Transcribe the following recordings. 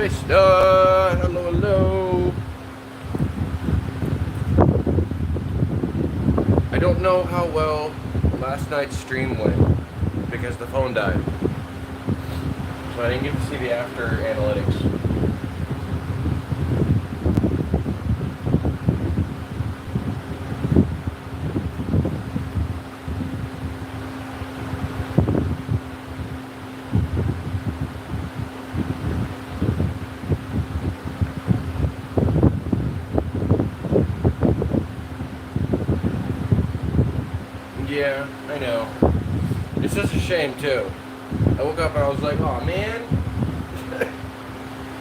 Vista. Hello, hello. I don't know how well last night's stream went because the phone died. So I didn't get to see the after analytics. Yeah, I know. It's just a shame too. I woke up and I was like, oh man,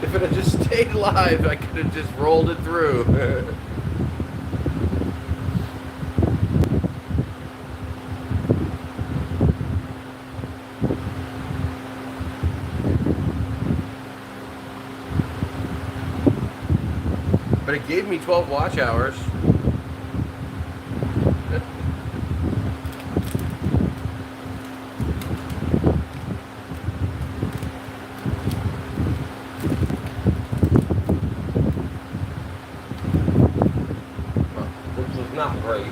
if it had just stayed live, I could have just rolled it through. But it gave me 12 watch hours. Not great.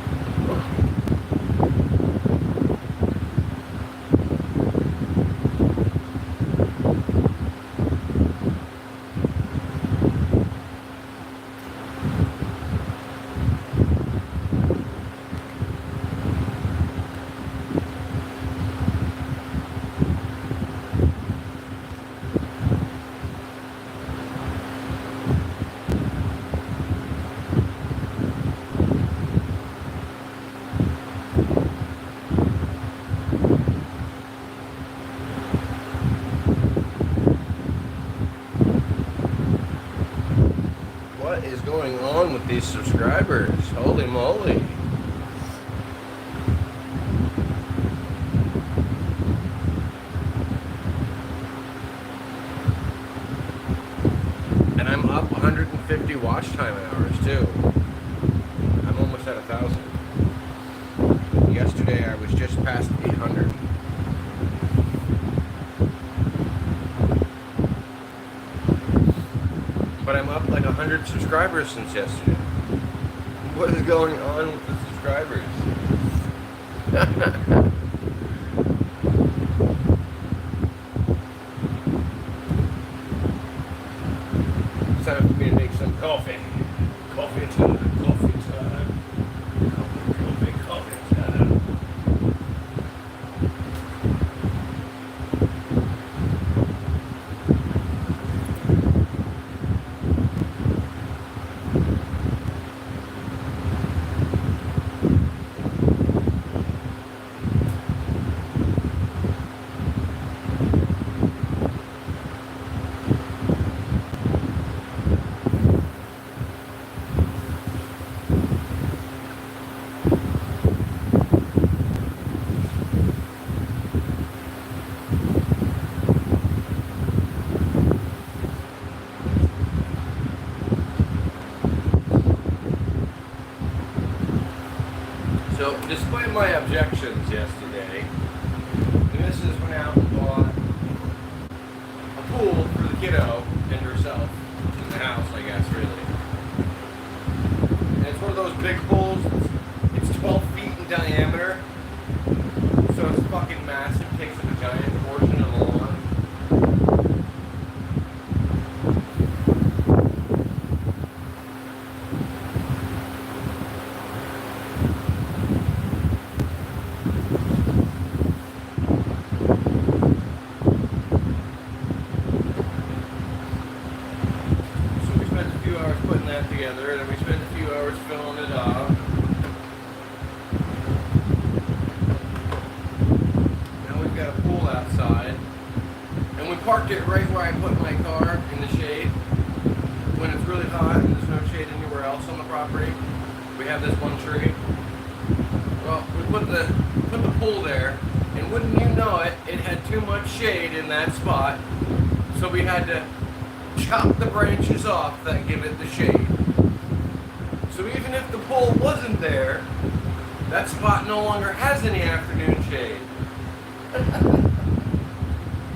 What is going on with these subscribers? Holy moly. And I'm up 150 watch time hours too. I'm almost at 1,000. Yesterday I was just past 800. But I'm up like 100 subscribers since yesterday. What is going on with the subscribers? It's time for me to make some coffee. Coffee time, coffee time. Coffee time. So, despite my objections yesterday, the missus went out and bought a pool for the kiddo and herself in the house, I guess, really. And it's one of those big pools. It's 12 feet in diameter, so it's fucking massive. Takes up a giant portion of the lawn. Together, and then we spent a few hours filling it up. Now we've got a pool outside, and we parked it right where I put my car in the shade. When it's really hot and there's no shade anywhere else on the property, we have this one tree. Well, we put the pool there, and wouldn't you know it, it had too much shade in that spot, so we had to chop the branches off that give it the shade. So even if the pole wasn't there, that spot no longer has any afternoon shade.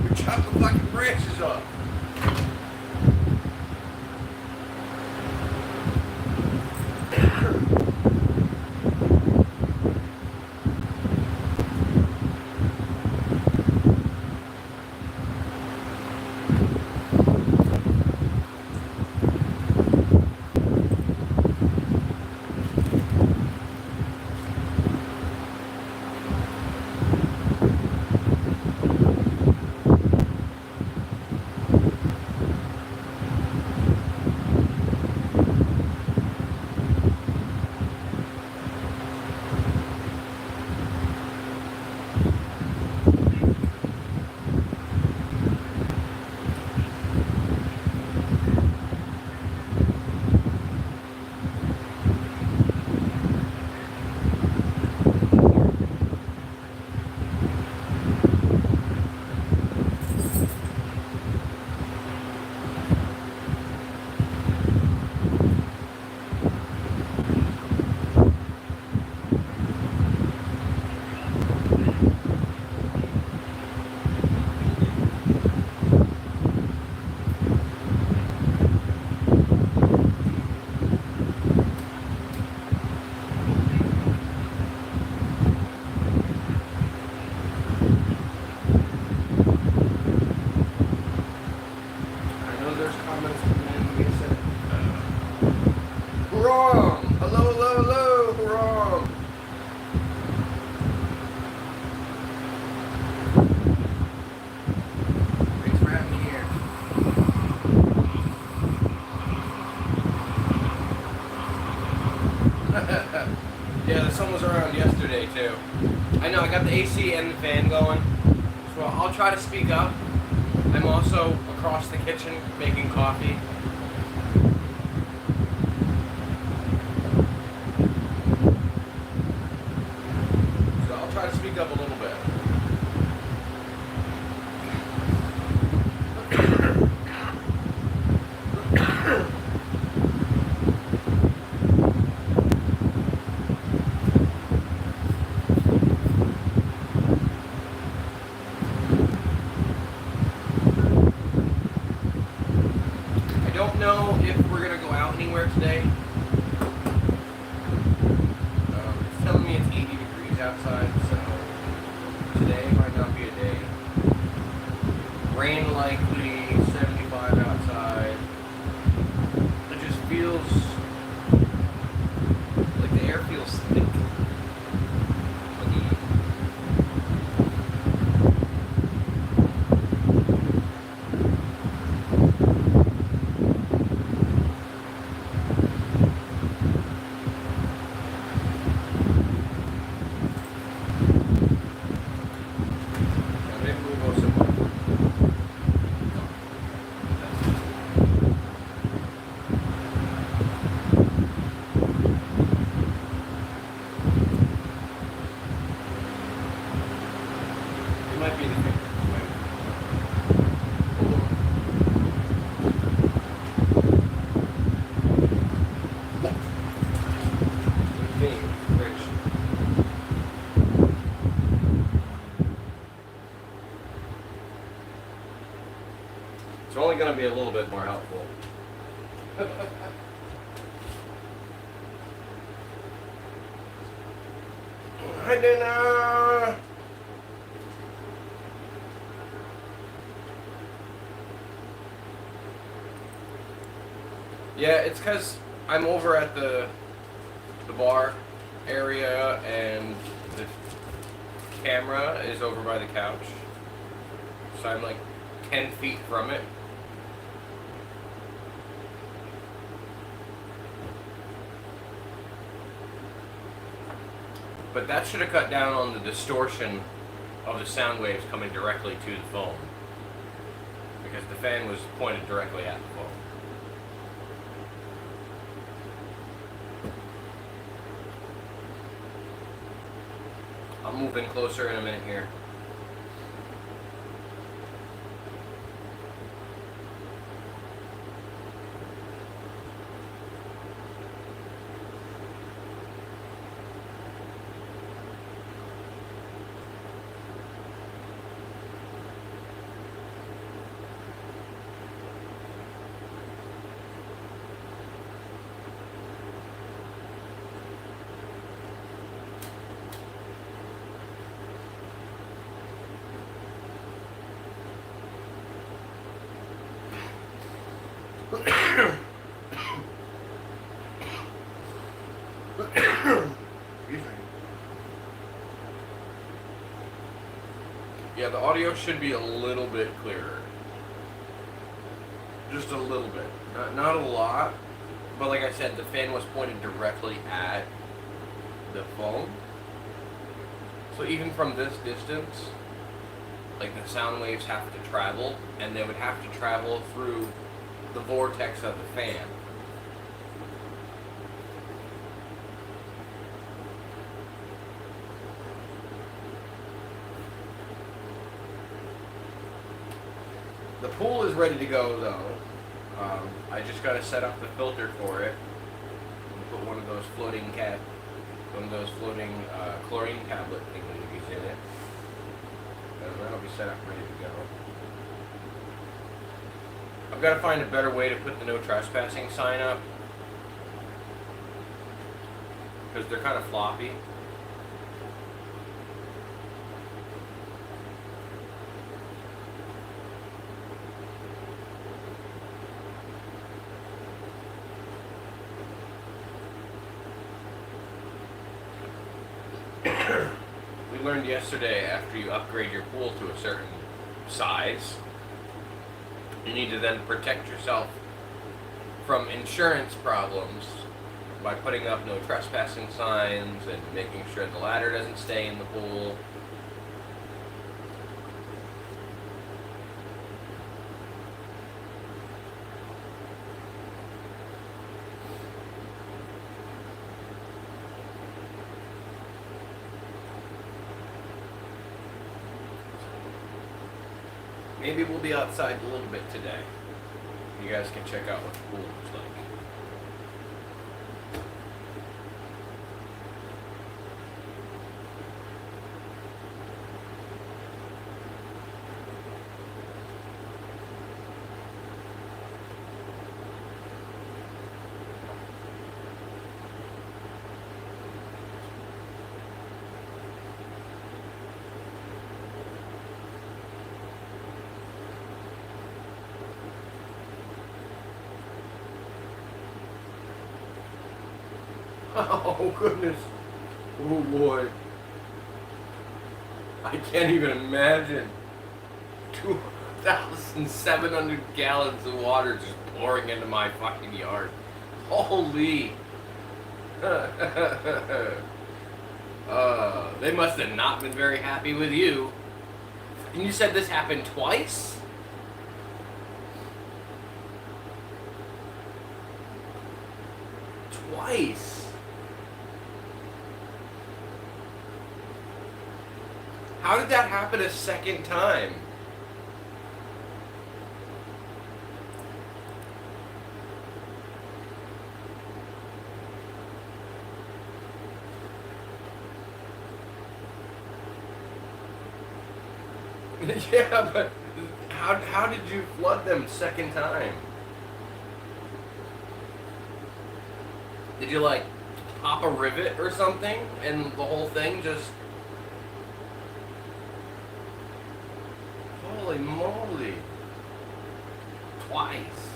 We chopped the fucking branches off. Yeah, the sun was around yesterday too. I know, I got the AC and the fan going. So I'll try to speak up. I'm also across the kitchen making coffee. So I'll try to speak up a little bit. I don't know if we're gonna go out anywhere today. It's telling me it's 80 degrees outside, so today might not be a day. Rain likely, 75 outside. It just feels like the air feels thick. Maybe we'll go somewhere. It might be the thing. It's only going to be a little bit more helpful. Hi, dinner. Yeah, it's because I'm over at the bar area and the camera is over by the couch. So I'm like 10 feet from it. But that should have cut down on the distortion of the sound waves coming directly to the phone. Because the fan was pointed directly at the phone. I'll move in closer in a minute here. Yeah, the audio should be a little bit clearer. Just a little bit. Not a lot, but like I said, the fan was pointed directly at the phone. So even from this distance, like the sound waves have to travel, and they would have to travel through the vortex of the fan. The pool is ready to go though. I just got to set up the filter for it. And put one of those floating chlorine tablet thingies in it. And that'll be set up ready to go. I've got to find a better way to put the no trespassing sign up. Because they're kind of floppy. We learned yesterday, after you upgrade your pool to a certain size, you need to then protect yourself from insurance problems by putting up no trespassing signs and making sure the ladder doesn't stay in the pool. Maybe we'll be outside a little bit today. You guys can check out what the pool looks like. Oh goodness. Oh boy. I can't even imagine 2,700 gallons of water just pouring into my fucking yard. Holy. They must have not been very happy with you. And you said this happened twice? Twice. How did that happen a second time? Yeah, but how did you flood them second time? Did you like pop a rivet or something and the whole thing just... Holy moly. Twice.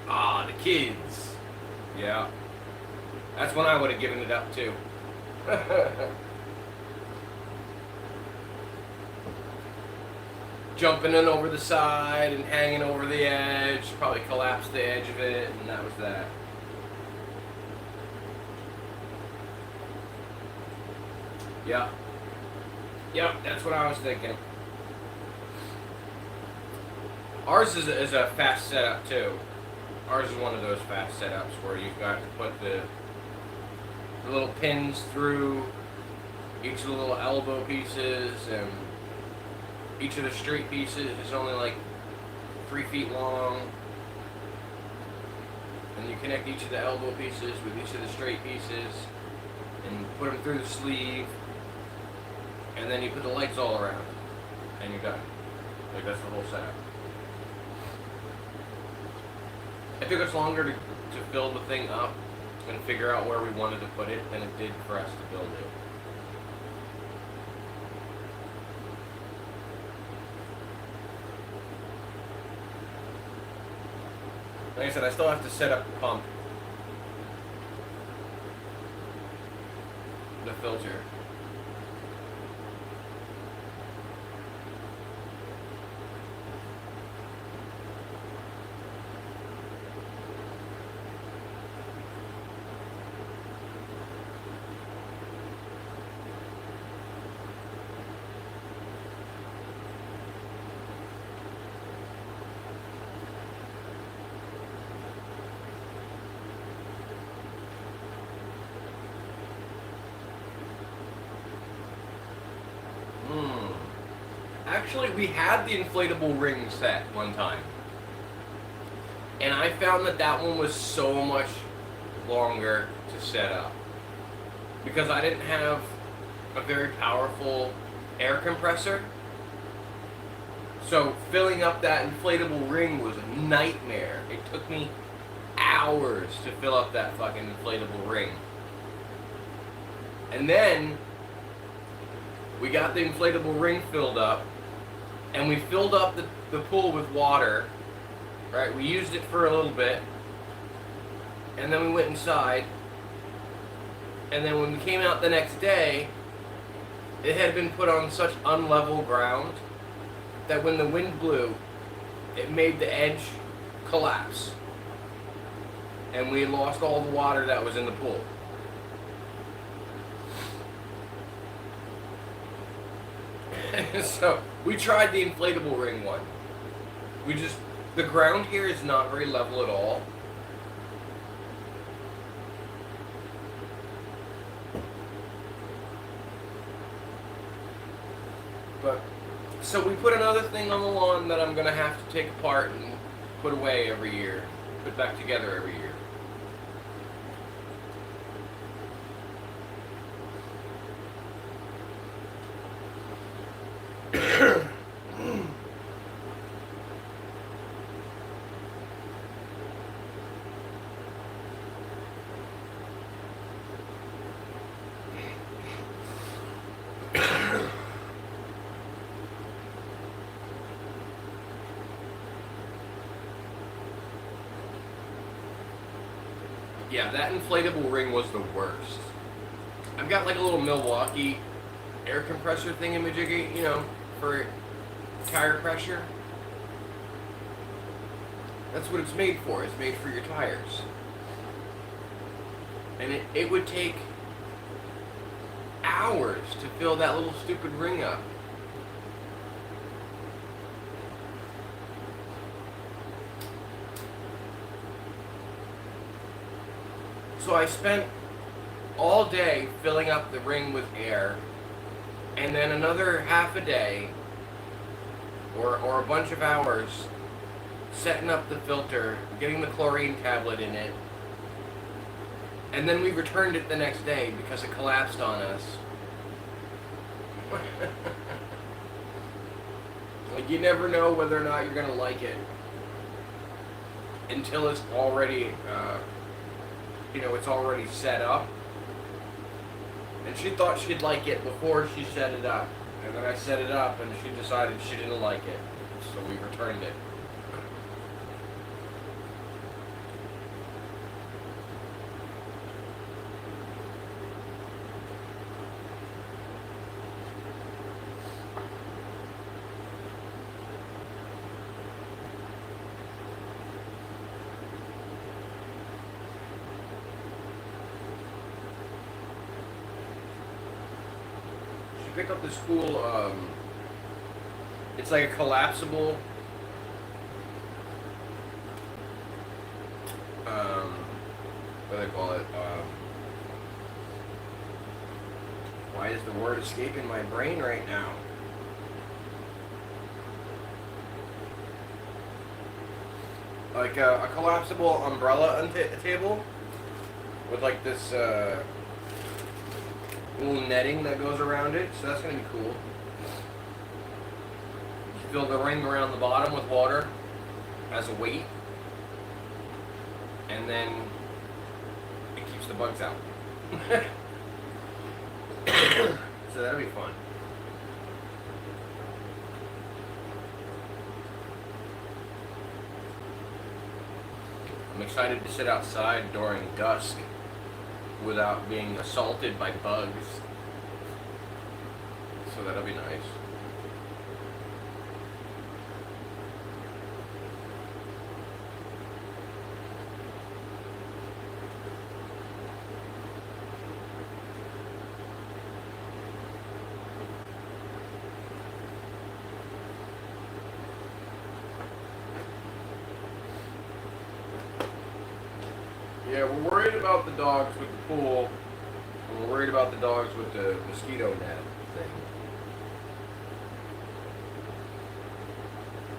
Ah, the kids. Yeah. That's when I would have given it up too. Jumping in over the side and hanging over the edge. Probably collapsed the edge of it, and that was that. Yeah. Yep, that's what I was thinking. Ours is a fast setup too. Ours is one of those fast setups where you've got to put the little pins through each of the little elbow pieces, and each of the straight pieces is only like 3 feet long. And you connect each of the elbow pieces with each of the straight pieces and put them through the sleeve. And then you put the lights all around. And you're done. Like, that's the whole setup. It took us longer to fill the thing up and figure out where we wanted to put it than it did for us to build it. Like I said, I still have to set up the pump. The filter. Actually, we had the inflatable ring set one time. And I found that that one was so much longer to set up. Because I didn't have a very powerful air compressor. So filling up that inflatable ring was a nightmare. It took me hours to fill up that fucking inflatable ring. And then we got the inflatable ring filled up, and we filled up the pool with water, right? We used it for a little bit, and then we went inside, and then when we came out the next day, it had been put on such unlevel ground that when the wind blew, it made the edge collapse. and we lost all the water that was in the pool. So we tried the inflatable ring one. The ground here is not very level at all. But, so we put another thing on the lawn that I'm gonna have to take apart and put away every year. Put back together every year. Yeah, that inflatable ring was the worst. I've got like a little Milwaukee air compressor thingamajiggy, you know, for tire pressure. That's what it's made for. It's made for your tires. And it would take hours to fill that little stupid ring up. So I spent all day filling up the ring with air, and then another half a day or a bunch of hours setting up the filter, getting the chlorine tablet in it, and then we returned it the next day because it collapsed on us. Like, you never know whether or not you're going to like it until it's already, it's already set up. And she thought she'd like it before she set it up. And then I set it up and she decided she didn't like it. So we returned it. Picked up this cool, it's like a collapsible, what do they call it, why is the word escaping my brain right now? Like a collapsible umbrella table with like this, little netting that goes around it, so that's going to be cool. You fill the ring around the bottom with water as a weight, and then it keeps the bugs out. So that'll be fun. I'm excited to sit outside during dusk without being assaulted by bugs. So that'll be nice. Yeah, we're worried about the dogs with the pool, and we're worried about the dogs with the mosquito net thing.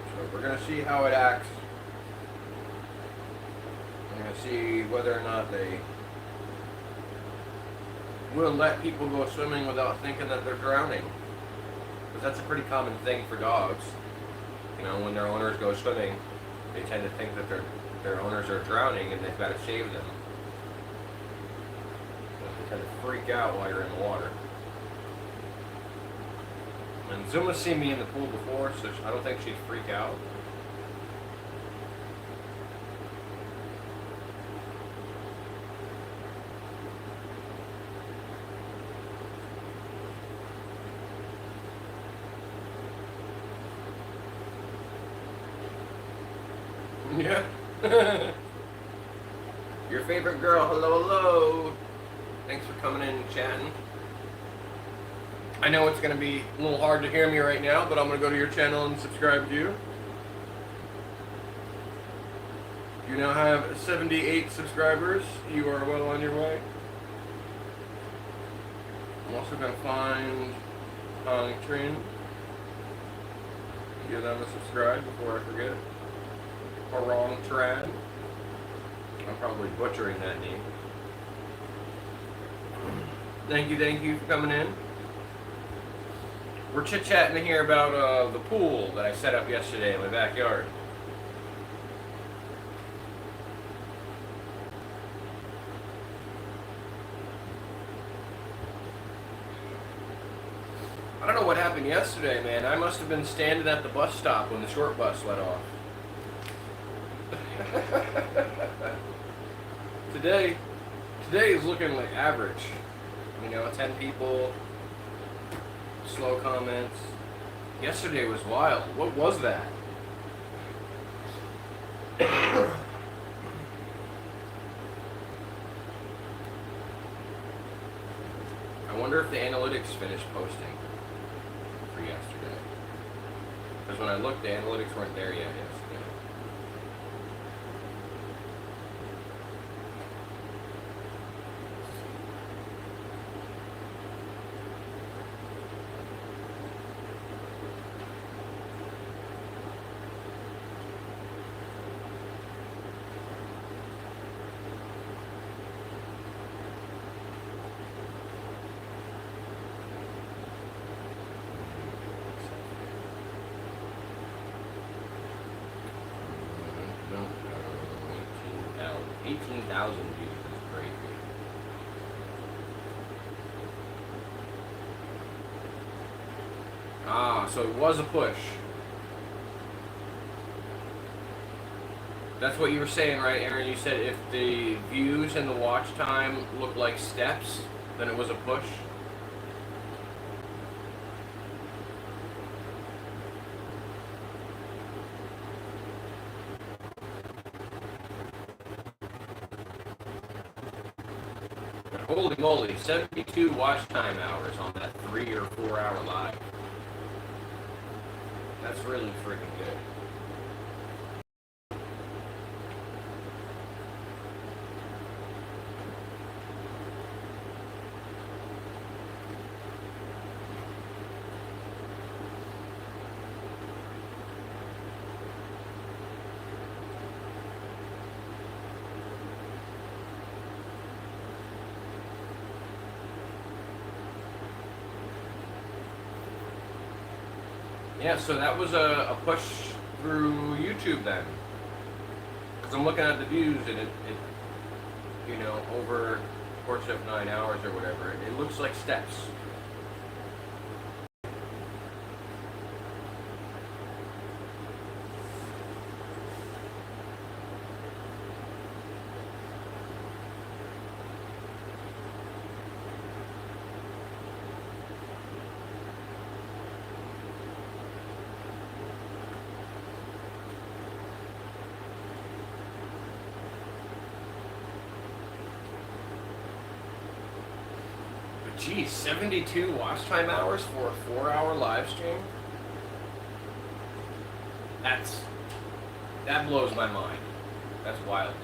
So we're going to see how it acts. We're going to see whether or not they will let people go swimming without thinking that they're drowning. Because that's a pretty common thing for dogs. You know, when their owners go swimming, they tend to think that their owners are drowning and they've got to save them. They tend to freak out while you're in the water. And Zuma's seen me in the pool before, so I don't think she'd freak out. Yeah. favorite girl. Hello, hello. Thanks for coming in and chatting. I know it's going to be a little hard to hear me right now, but I'm going to go to your channel and subscribe to you. You now have 78 subscribers. You are well on your way. I'm also going to find Trin. Give them a subscribe before I forget. Wrong Trad. I'm probably butchering that name. Thank you for coming in. We're chit-chatting here about the pool that I set up yesterday in my backyard. I don't know what happened yesterday, man. I must have been standing at the bus stop when the short bus let off. Today is looking like average. You know, 10 people, slow comments. Yesterday was wild. What was that? I wonder if the analytics finished posting for yesterday. Because when I looked, the analytics weren't there yet yesterday. No, 18,000 views is crazy. Ah, so it was a push. That's what you were saying, right, Aaron? You said if the views and the watch time look like steps, then it was a push? Holy moly, 72 watch time hours on that 3 or 4 hour live. That's really freaking good. Yeah, so that was a push through YouTube then. Because I'm looking at the views and it, you know, over the course of 9 hours or whatever, it looks like steps. Geez, 72 watch time hours for a 4-hour live stream? That blows my mind. That's wild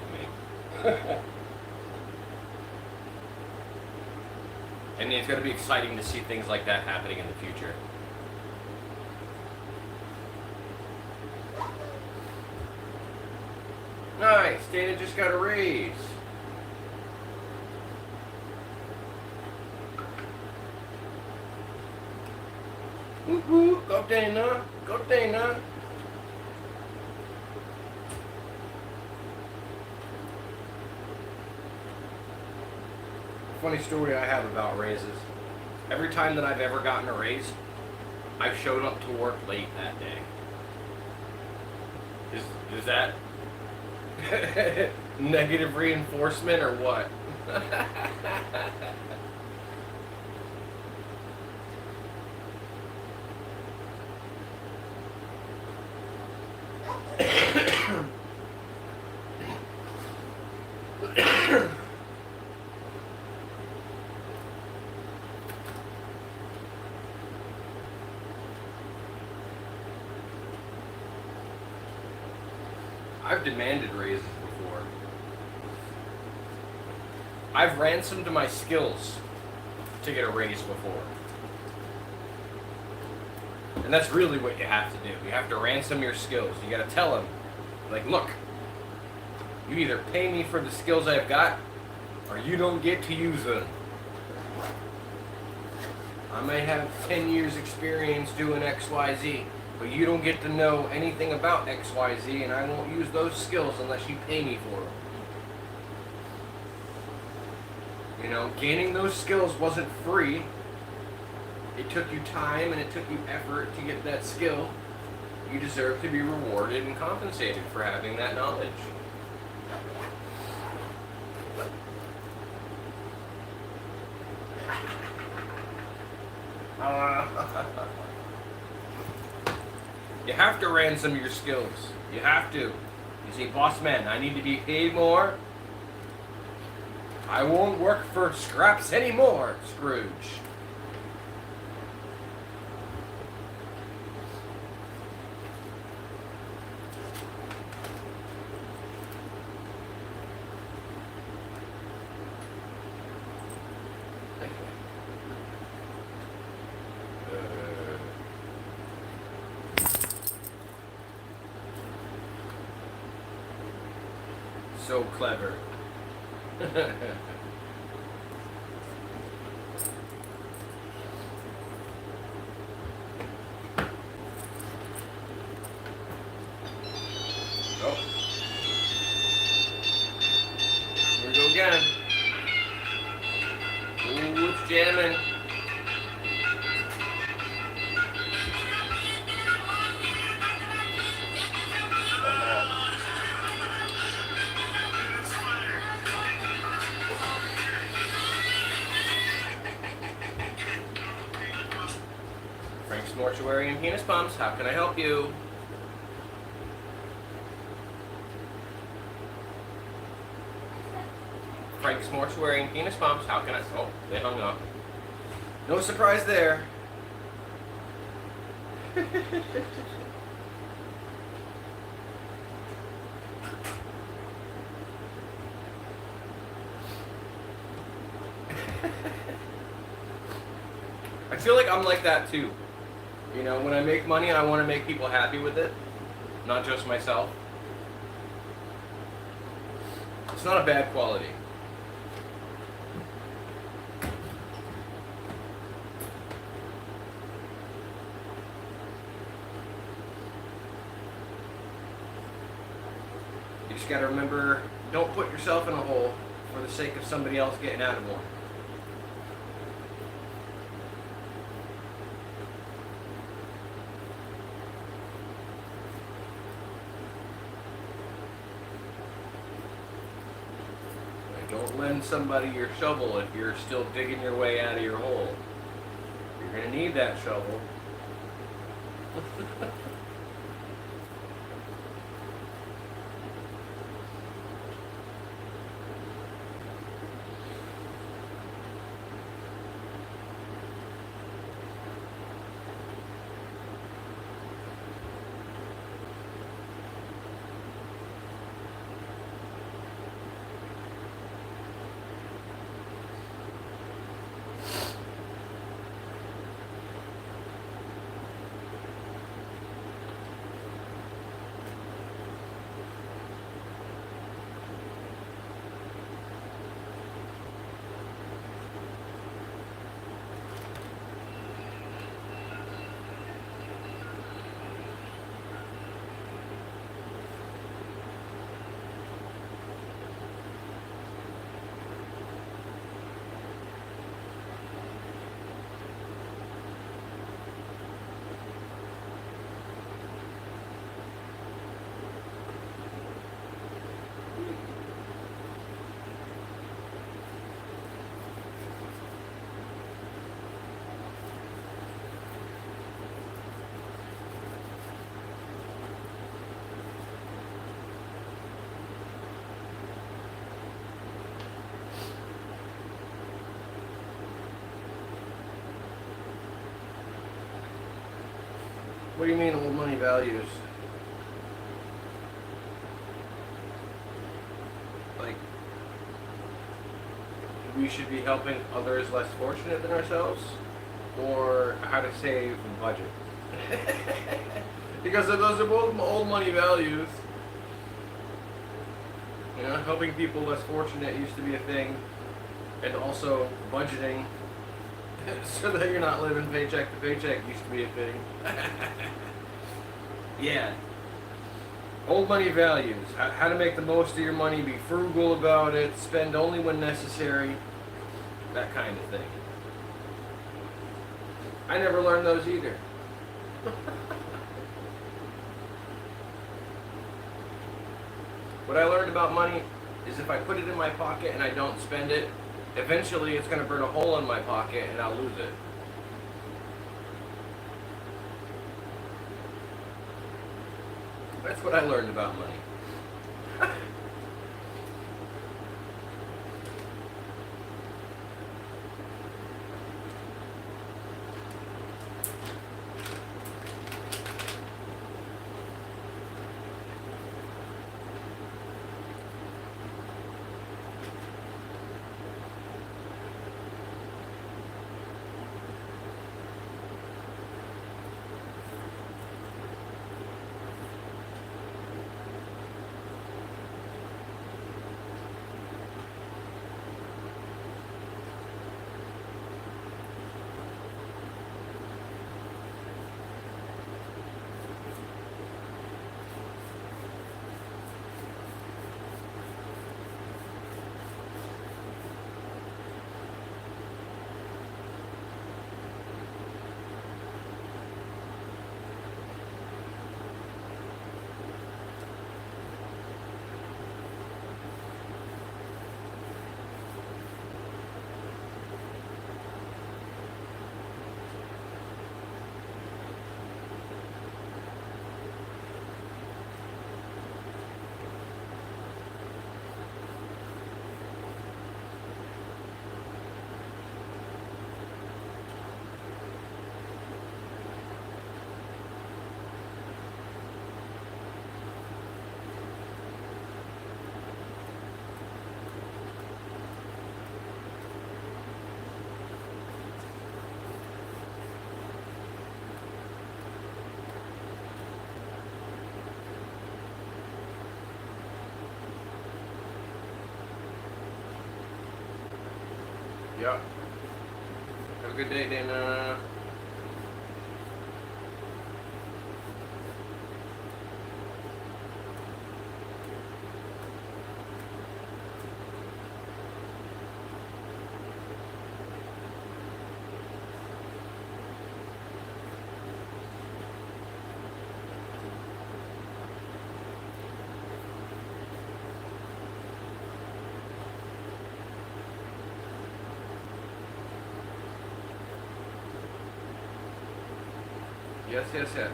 to me. And it's going to be exciting to see things like that happening in the future. Nice, Dana just got a raise. Woo-hoo, go Dana, go Dana. Funny story I have about raises. Every time that I've ever gotten a raise, I've showed up to work late that day. Is that negative reinforcement or what? I've demanded raises before. I've ransomed my skills to get a raise before. And that's really what you have to do. You have to ransom your skills. You gotta tell them, like, look, you either pay me for the skills I've got, or you don't get to use them. I may have 10 years experience doing XYZ, but you don't get to know anything about XYZ, and I won't use those skills unless you pay me for them. You know, gaining those skills wasn't free. It took you time and it took you effort to get that skill. You deserve to be rewarded and compensated for having that knowledge. You have to ransom your skills. You have to. You see, boss man, I need to be paid more. I won't work for scraps anymore, Scrooge. So clever. Oh. Here we go again. Ooh, it's jamming. Frank's Mortuary and Penis Pumps, how can I help you? Frank's Mortuary and Penis Pumps, how can I... Oh, they hung up. No surprise there. I feel like I'm like that too. You know, when I make money, I want to make people happy with it, not just myself. It's not a bad quality. You just gotta remember, don't put yourself in a hole for the sake of somebody else getting out of one. Don't lend somebody your shovel if you're still digging your way out of your hole. You're going to need that shovel. What do you mean old money values? we should be helping others less fortunate than ourselves, or how to save and budget. Because those are both old money values. You know, helping people less fortunate used to be a thing, and also budgeting so that you're not living paycheck to paycheck used to be a thing. Yeah. Old money values. How to make the most of your money, be frugal about it, spend only when necessary, that kind of thing. I never learned those either. What I learned about money is if I put it in my pocket and I don't spend it, eventually it's going to burn a hole in my pocket and I'll lose it. That's what I learned about money. Yeah. Have a good day, Dana. Yes, yes, yes.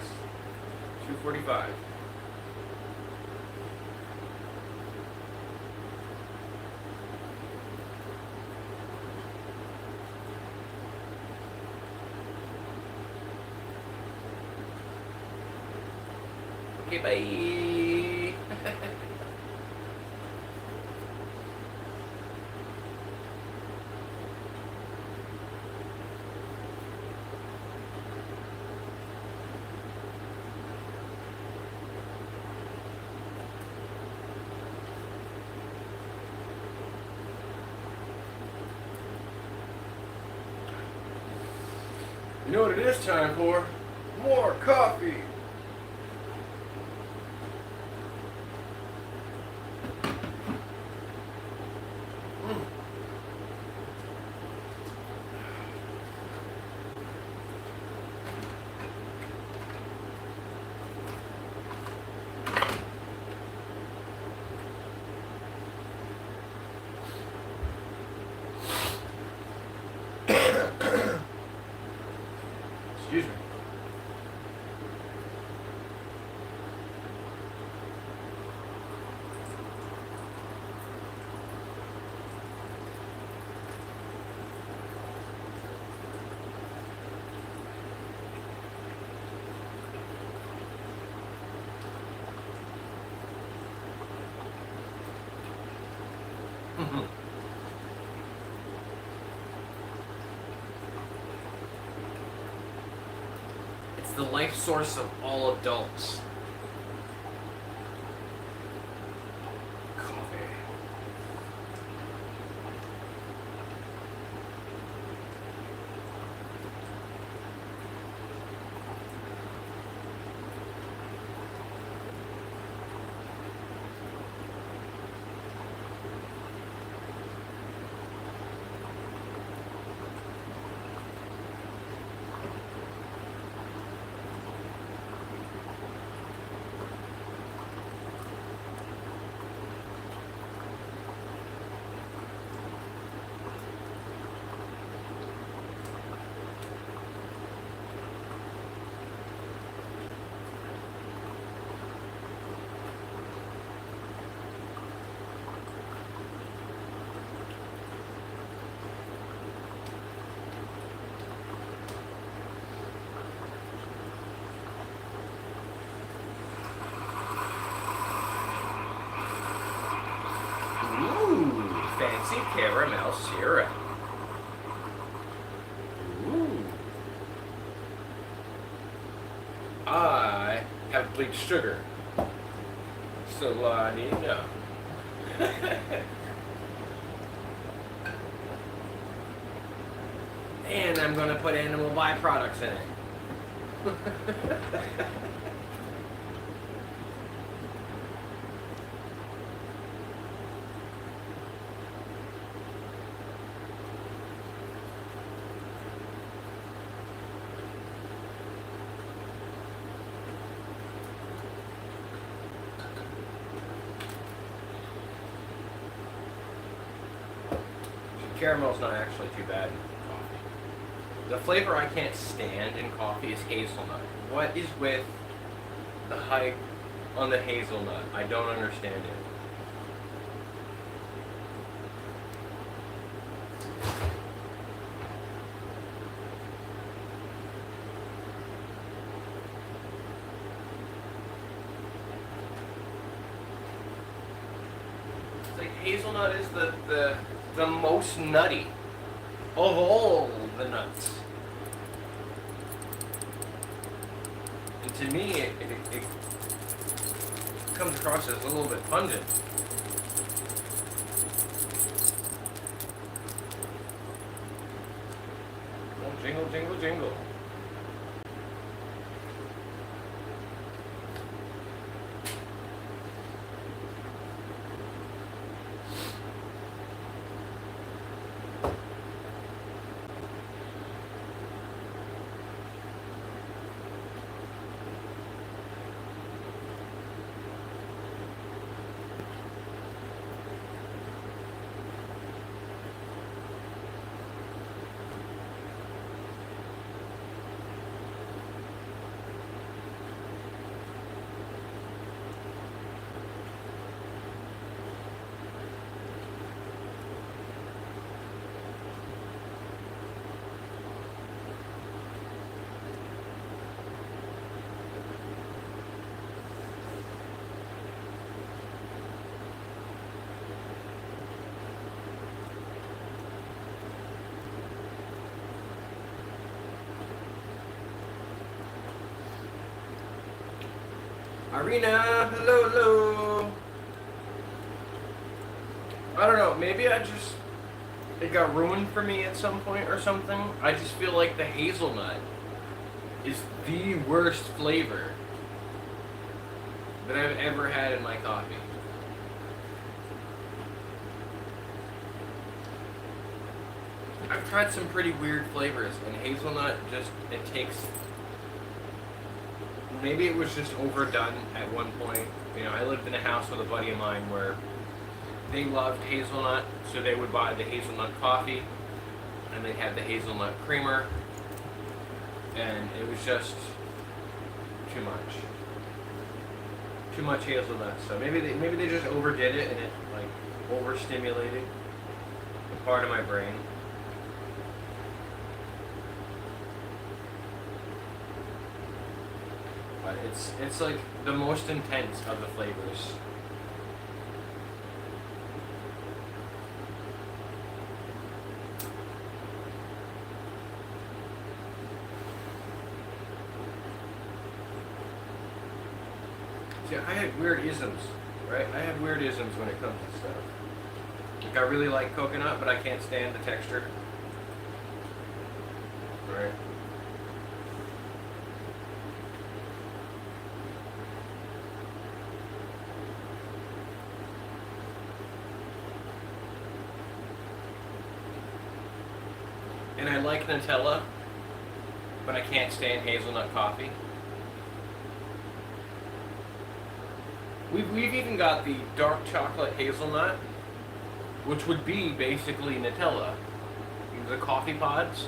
2:45. Okay, bye. You know what it is time for? More coffee. Excuse me. the life source of all adults. Coffee. Fancy caramel syrup. Ooh. I have bleached sugar. So la di da. And I'm gonna put animal byproducts in it. Caramel's not actually too bad in coffee. The flavor I can't stand in coffee is hazelnut. What is with the hype on the hazelnut? I don't understand it. It's like hazelnut is the most nutty of all the nuts. And to me, it comes across as a little bit pungent. Oh, jingle, jingle, jingle. Irina, hello, hello. I don't know, maybe it got ruined for me at some point or something. I just feel like the hazelnut is the worst flavor that I've ever had in my coffee. I've tried some pretty weird flavors, and hazelnut it takes... Maybe it was just overdone at one point. You know, I lived in a house with a buddy of mine where they loved hazelnut, so they would buy the hazelnut coffee, and they'd have the hazelnut creamer, and it was just too much. Too much hazelnut. So maybe they just overdid it, and it like overstimulated a part of my brain. But it's like the most intense of the flavors. See, I have weird isms, right? I have weird isms when it comes to stuff. Like, I really like coconut, but I can't stand the texture. Right? And I like Nutella, but I can't stand hazelnut coffee. We've even got the dark chocolate hazelnut, which would be basically Nutella. The coffee pods,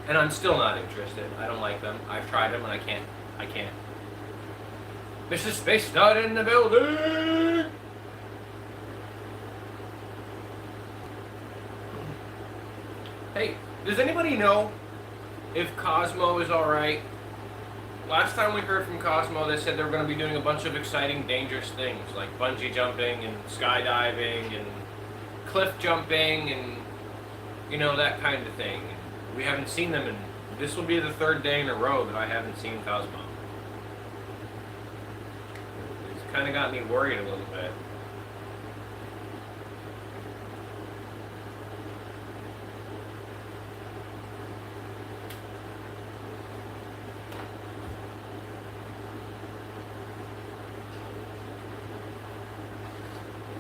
and I'm still not interested. I don't like them. I've tried them and I can't. Mrs. Space Nut in the building! Hey, does anybody know if Cosmo is alright? Last time we heard from Cosmo, they said they were going to be doing a bunch of exciting, dangerous things, like bungee jumping and skydiving and cliff jumping and, you know, that kind of thing. We haven't seen them, and this will be the third day in a row that I haven't seen Cosmo. It's kind of got me worried a little bit.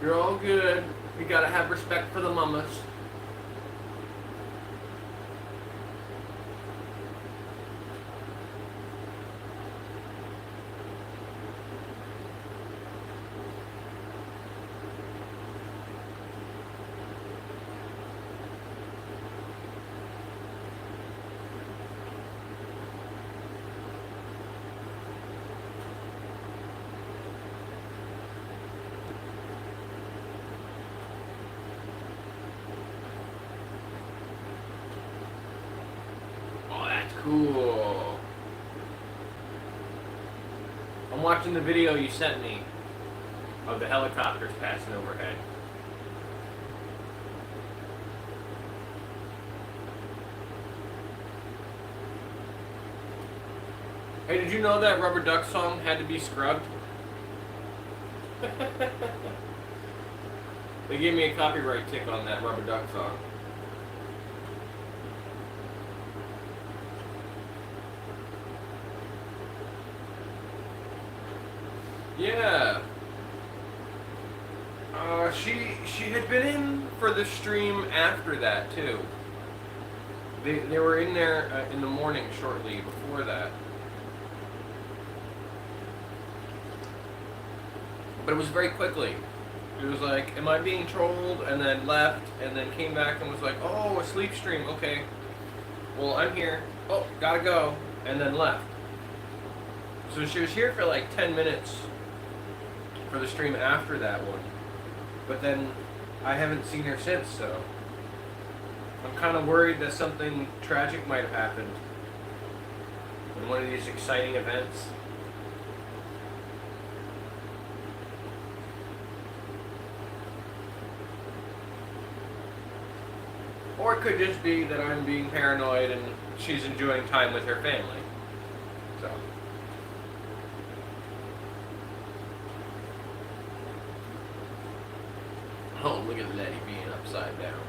You're all good. You gotta have respect for the mamas. Cool. I'm watching the video you sent me of the helicopters passing overhead. Hey, did you know that Rubber Duck song had to be scrubbed? They gave me a copyright tick on that Rubber Duck song. Yeah. She had been in for the stream after that too. They were in there in the morning shortly before that. But it was very quickly. It was like, am I being trolled? And then left, and then came back and was like, oh, a sleep stream, okay. Well, I'm here. Oh, gotta go. And then left. So she was here for like 10 minutes for the stream after that one. But then I haven't seen her since, so I'm kind of worried that something tragic might have happened in one of these exciting events. Or it could just be that I'm being paranoid and she's enjoying time with her family. So. Oh, look at Letty being upside down.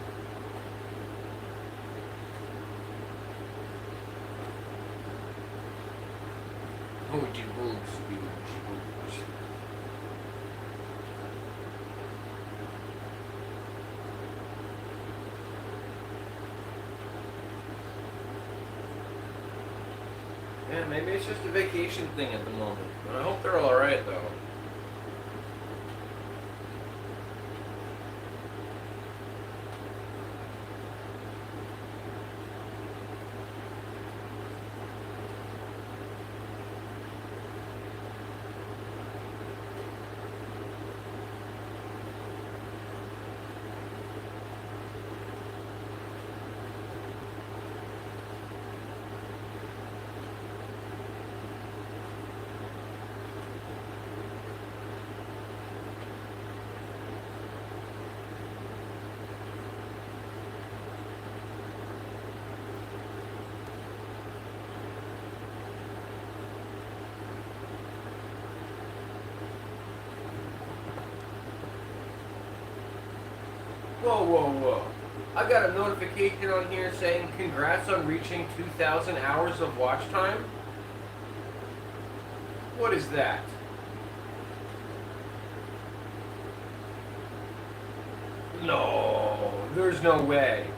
Hoochie boots, hoochie boots. Yeah, maybe it's just a vacation thing at the moment. But I hope they're all right, though. Whoa, whoa, whoa. I got a notification on here saying congrats on reaching 2,000 hours of watch time. What is that? No, there's no way.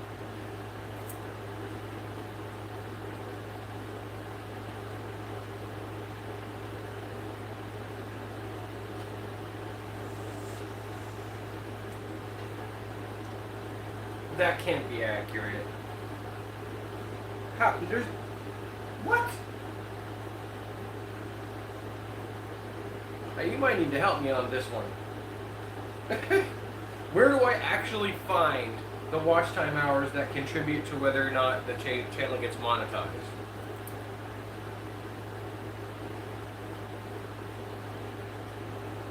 That can't be accurate. How? There's... What? Now, you might need to help me on this one. Where do I actually find the watch time hours that contribute to whether or not the channel gets monetized?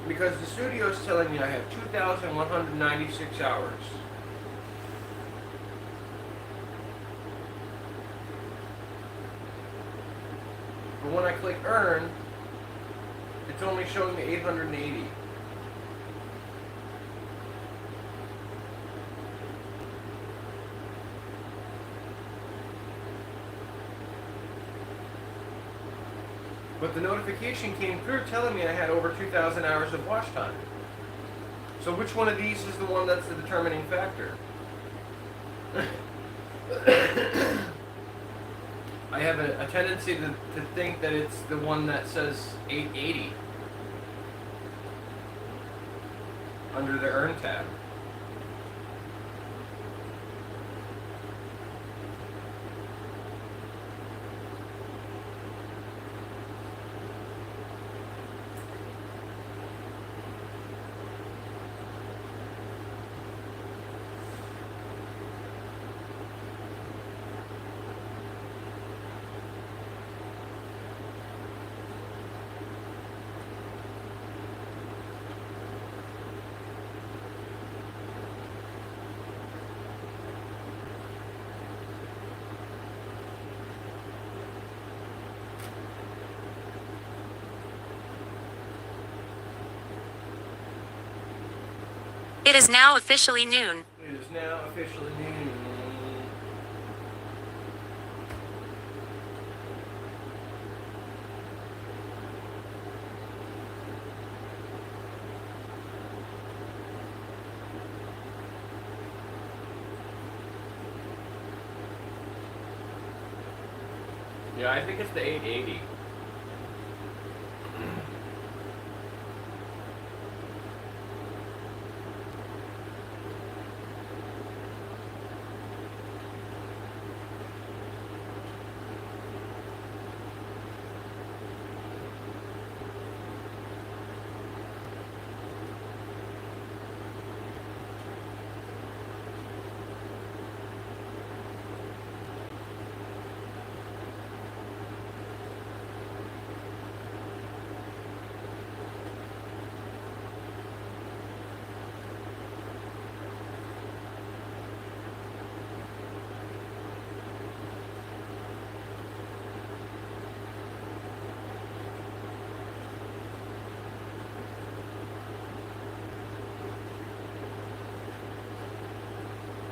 Because the studio is telling me I have 2,196 hours. But when I click earn, it's only showing me 880. But the notification came through telling me I had over 2,000 hours of watch time. So which one of these is the one that's the determining factor? I have a tendency to think that it's the one that says 880 under the Earn tab. It is now officially noon. It is now officially noon. Yeah, I think it's the 880.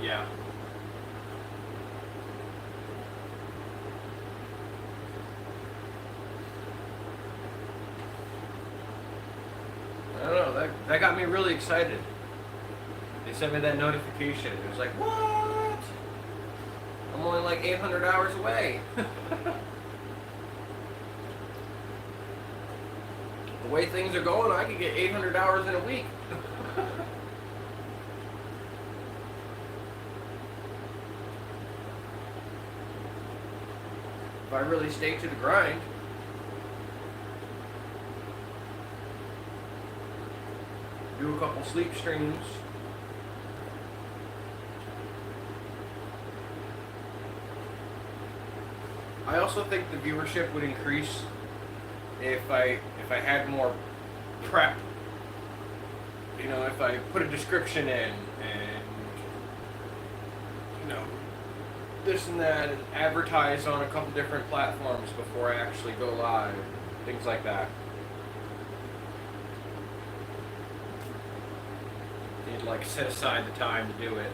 Yeah. I don't know, that got me really excited. They sent me that notification. It was like, what? I'm only like 800 hours away. The way things are going, I could get 800 hours in a week. If I really stay to the grind. Do a couple sleep streams. I also think the viewership would increase if I had more prep. You know, if I put a description in and, you know, this and that, and advertise on a couple different platforms before I actually go live, things like that. You'd like set aside the time to do it.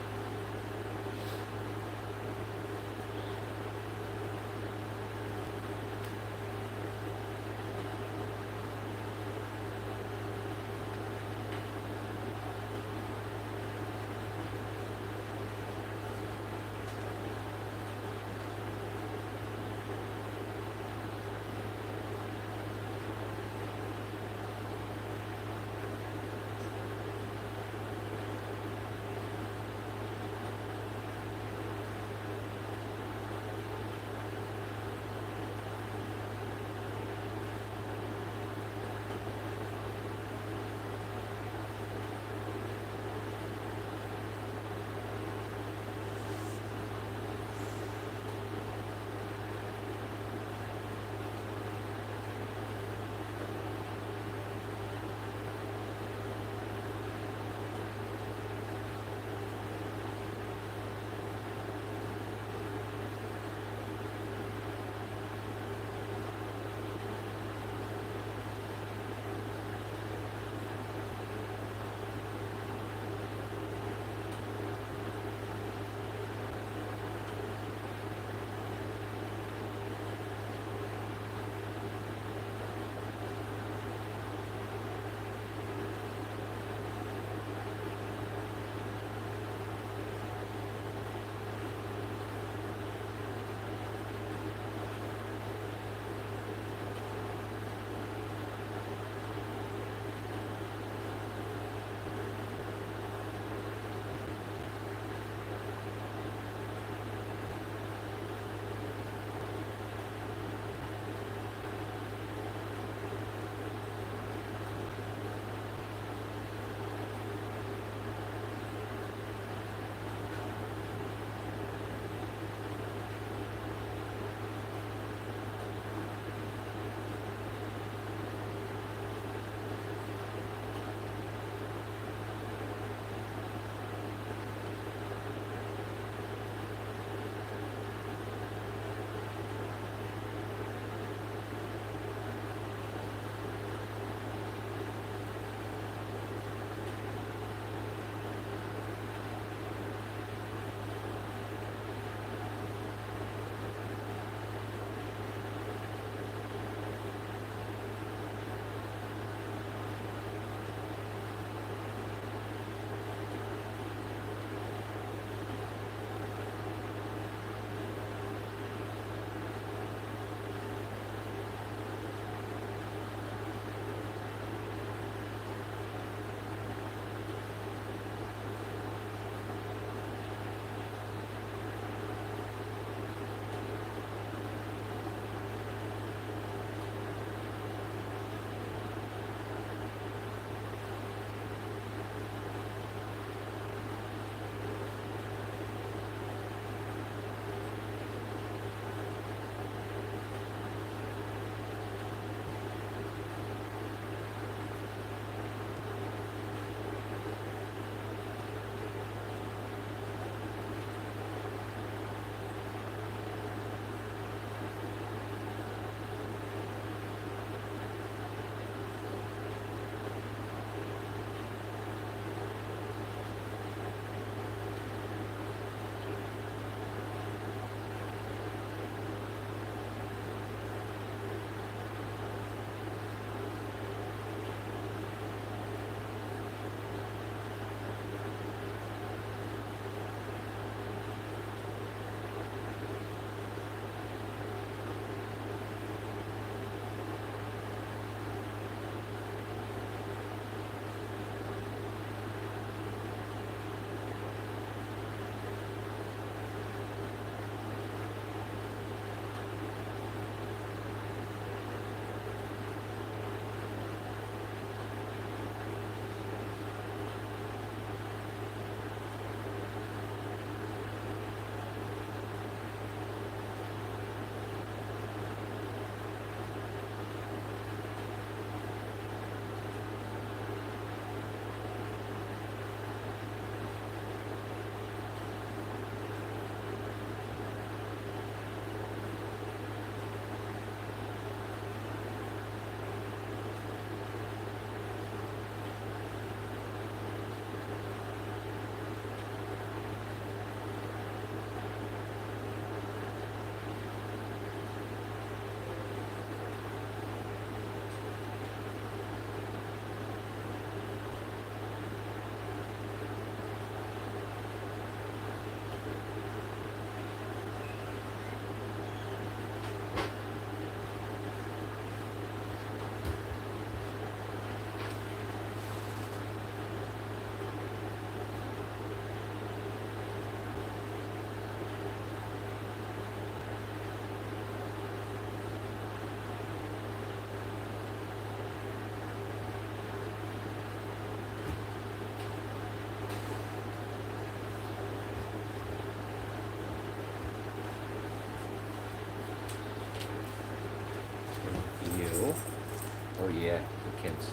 Yeah, Kins.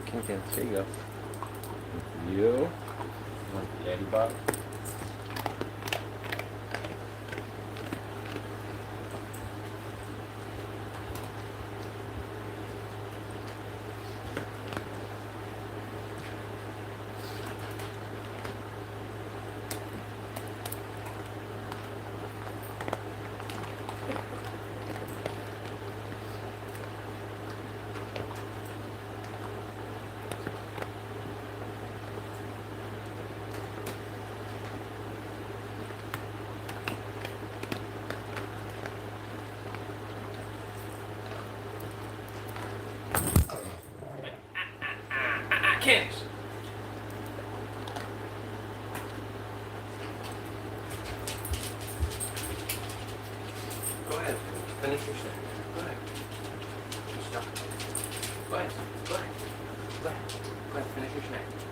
Kins. There you go. You. Want the Daddy Bob? Kins. Go ahead. Finish your snack. Go ahead. Stop. Go ahead. Go ahead. Go ahead. Go ahead. Finish your snack.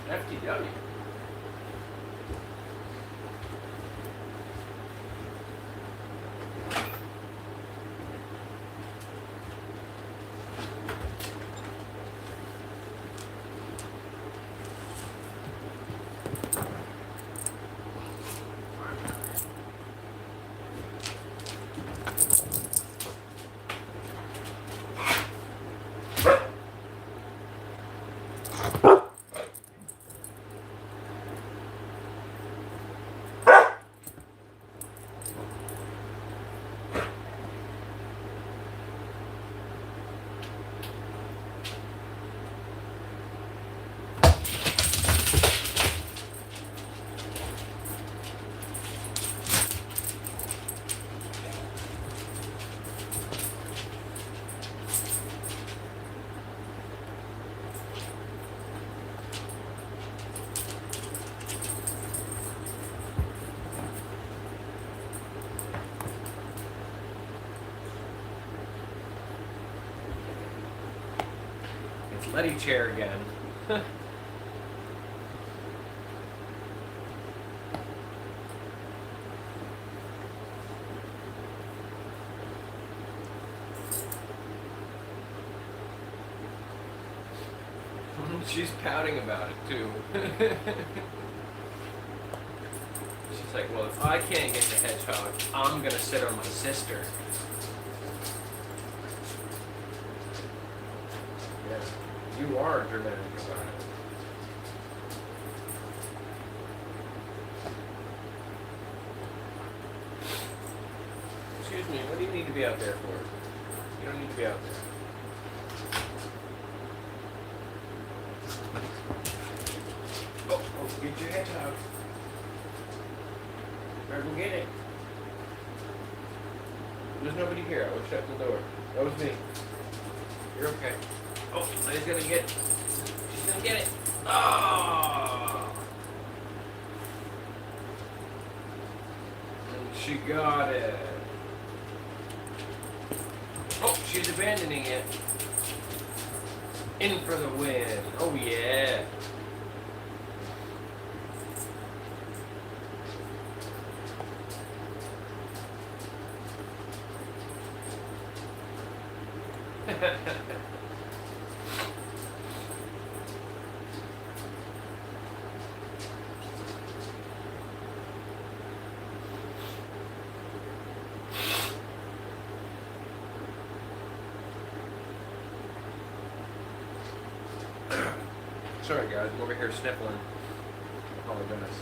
FTW. It's Letty chair again. She's pouting about it too. She's like, well, if I can't get the hedgehog, I'm gonna sit on my sister. Yeah, you are dramatic about it. Excuse me, what do you need to be out there for? You don't need to be out there. Get your hedgehog. Or go get it. There's nobody here. I was shutting the door. That was me. You're okay. Oh, Letty's gonna get it. She's gonna get it. Oh! And she got it. Oh, she's abandoning it. In for the win. Oh, yeah. Sorry guys, I'm over here sniffling. I apologize.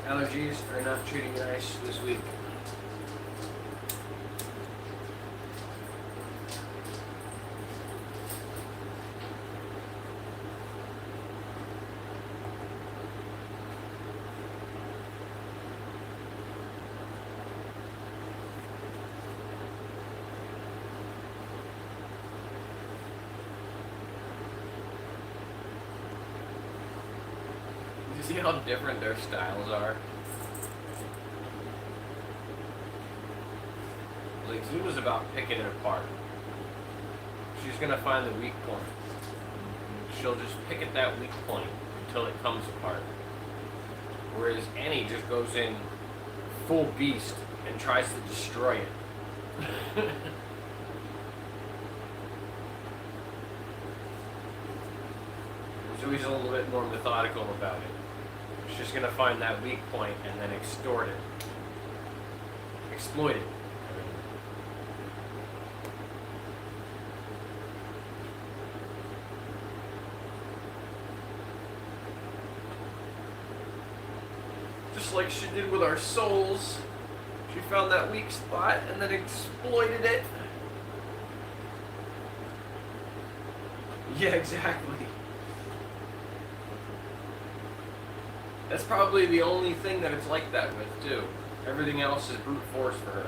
Allergies are not treating me nice this week. See how different their styles are? Like, Zuna's about picking it apart. She's gonna find the weak point. She'll just pick at that weak point until it comes apart. Whereas Annie just goes in full beast and tries to destroy it. So he's a little bit more methodical about it. She's just gonna find that weak point and then extort it. Exploit it. Just like she did with our souls. She found that weak spot and then exploited it. Yeah, exactly. That's probably the only thing that it's like that with, too. Everything else is brute force for her.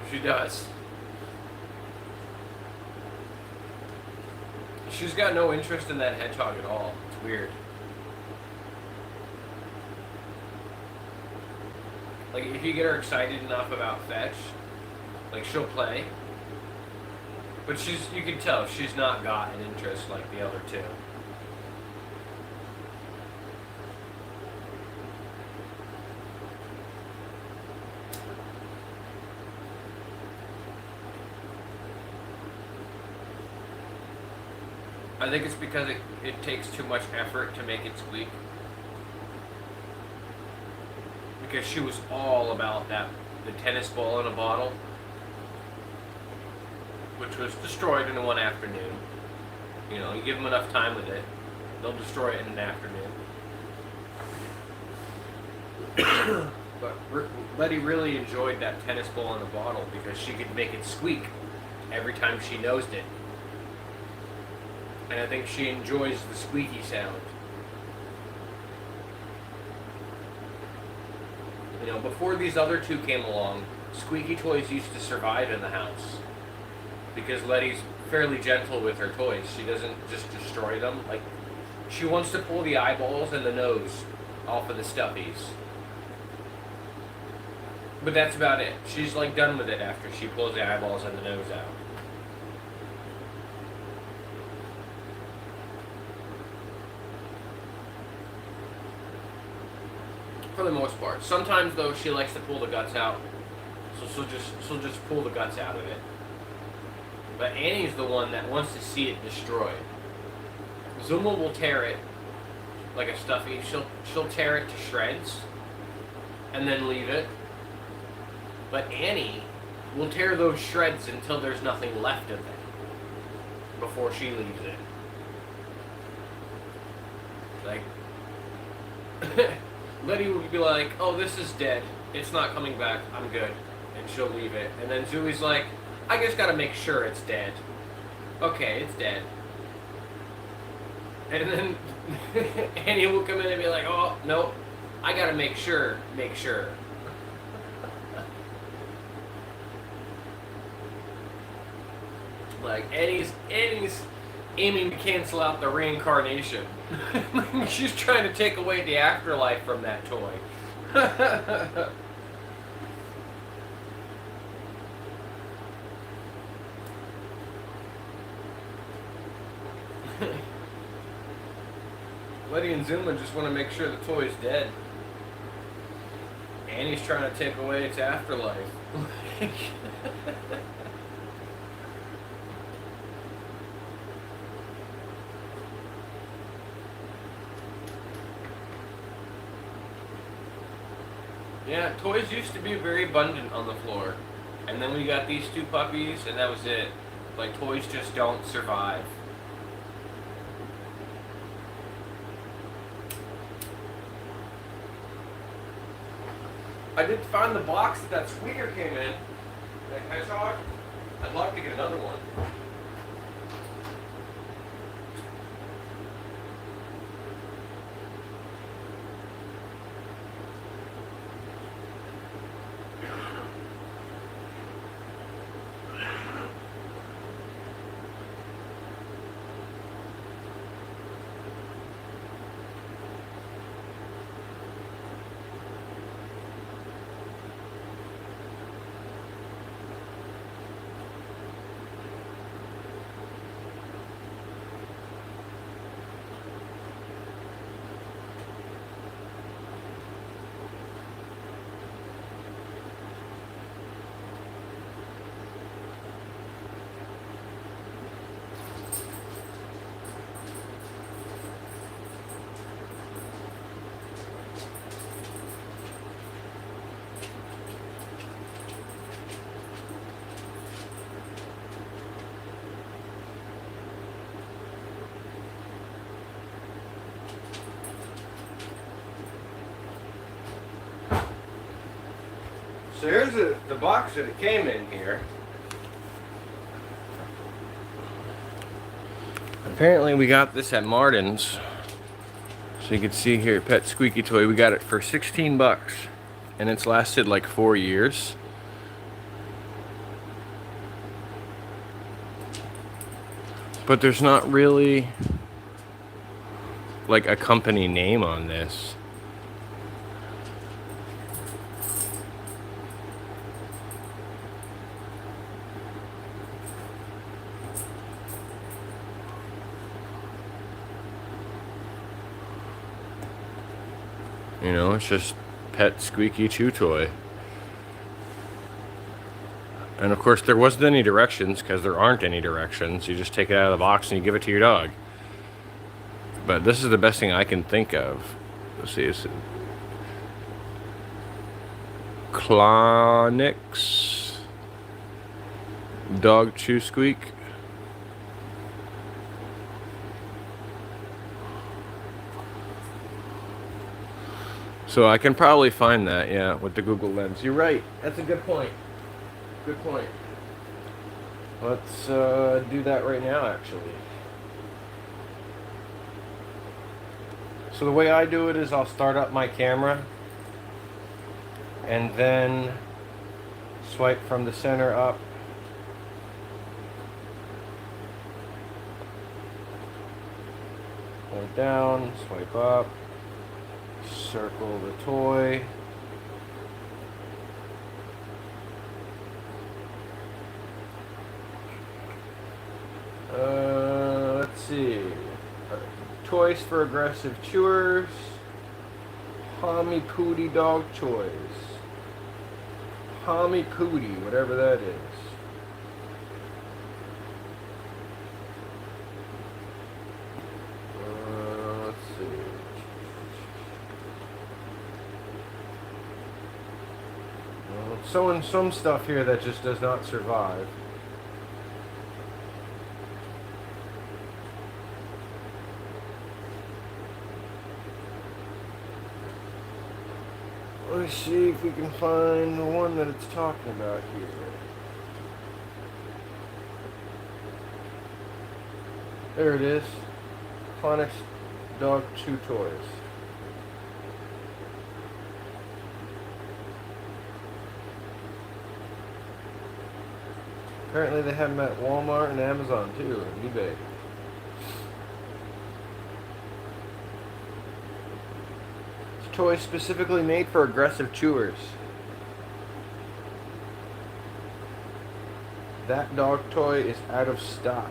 She does. She's got no interest in that hedgehog at all. It's weird. Like, if you get her excited enough about fetch, like, she'll play. But you can tell she's not got an interest like the other two. I think it's because it takes too much effort to make it squeak. Because she was all about the tennis ball in a bottle, which was destroyed in one afternoon. You know, you give them enough time with it, they'll destroy it in an afternoon. But Letty really enjoyed that tennis ball in a bottle because she could make it squeak every time she nosed it. And I think she enjoys the squeaky sound. You know, before these other two came along, squeaky toys used to survive in the house. Because Letty's fairly gentle with her toys. She doesn't just destroy them. Like, she wants to pull the eyeballs and the nose off of the stuffies. But that's about it. She's like done with it after she pulls the eyeballs and the nose out. For the most part. Sometimes though she likes to pull the guts out. So she'll just pull the guts out of it. But Annie's the one that wants to see it destroyed. Zuma will tear it like a stuffy. She'll tear it to shreds and then leave it. But Annie will tear those shreds until there's nothing left of it before she leaves it. Like Letty would be like, oh, this is dead. It's not coming back. I'm good. And she'll leave it. And then Zooey's like, I just gotta make sure it's dead. Okay, it's dead. And then Annie will come in and be like, oh, nope. I gotta make sure. Like, Annie's aiming to cancel out the reincarnation. She's trying to take away the afterlife from that toy. Letty and Zuma just want to make sure the toy's dead. Annie's trying to take away its afterlife. Yeah, toys used to be very abundant on the floor. And then we got these two puppies, and that was it. Like, toys just don't survive. I did find the box that squeaker came in. That hedgehog. I'd love to get another one. So here's the box that it came in here. Apparently we got this at Martin's. So you can see here, Pet Squeaky Toy, we got it for 16 bucks. And it's lasted like 4 years. But there's not really like a company name on this. You know, it's just pet squeaky chew toy. And of course, there wasn't any directions because there aren't any directions. You just take it out of the box and you give it to your dog. But this is the best thing I can think of. Let's see, it's Clonix Dog Chew Squeak. So I can probably find that, yeah, with the Google Lens. You're right. That's a good point. Good point. Let's do that right now, actually. So the way I do it is I'll start up my camera and then swipe from the center up. Swipe down, swipe up, circle the toy. Let's see. Toys for aggressive chewers. Homie Pootie dog toys. Homie Pootie, whatever that is. Let's see. Well, it's showing some stuff here that just does not survive. Let's see if we can find the one that it's talking about here. There it is. Clonix Dog Chew Toys. Apparently they have them at Walmart and Amazon too, and eBay. Toy specifically made for aggressive chewers. That dog toy is out of stock.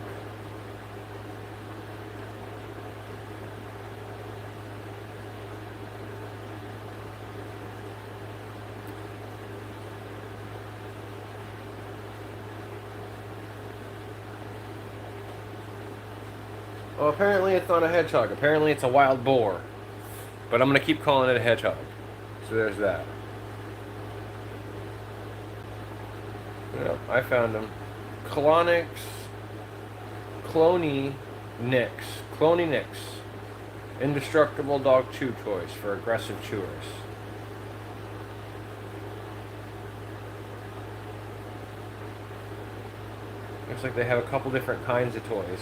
Well, apparently it's not a hedgehog. Apparently it's a wild boar. But I'm going to keep calling it a hedgehog. So there's that. Yeah, I found them. Clonix. Clonix. Indestructible dog chew toys for aggressive chewers. Looks like they have a couple different kinds of toys.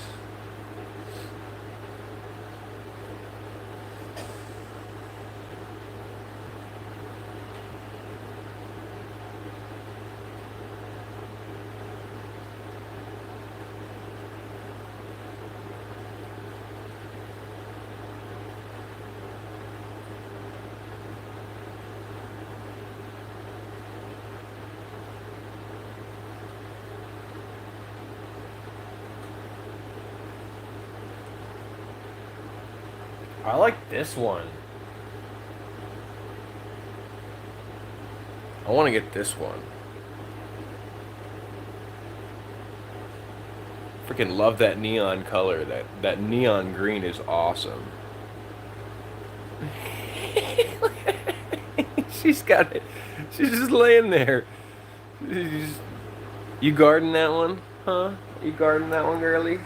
I like this one. I want to get this one. Freaking love that neon color. That neon green is awesome. She's got it. She's just laying there. You guarding that one? Huh? You guarding that one, girlie?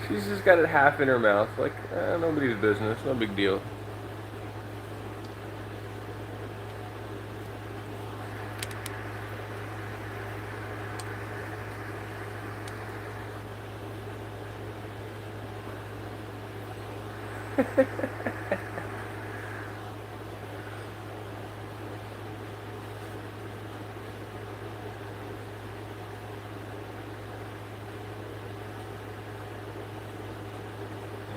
She's just got it half in her mouth, like, nobody's business, no big deal.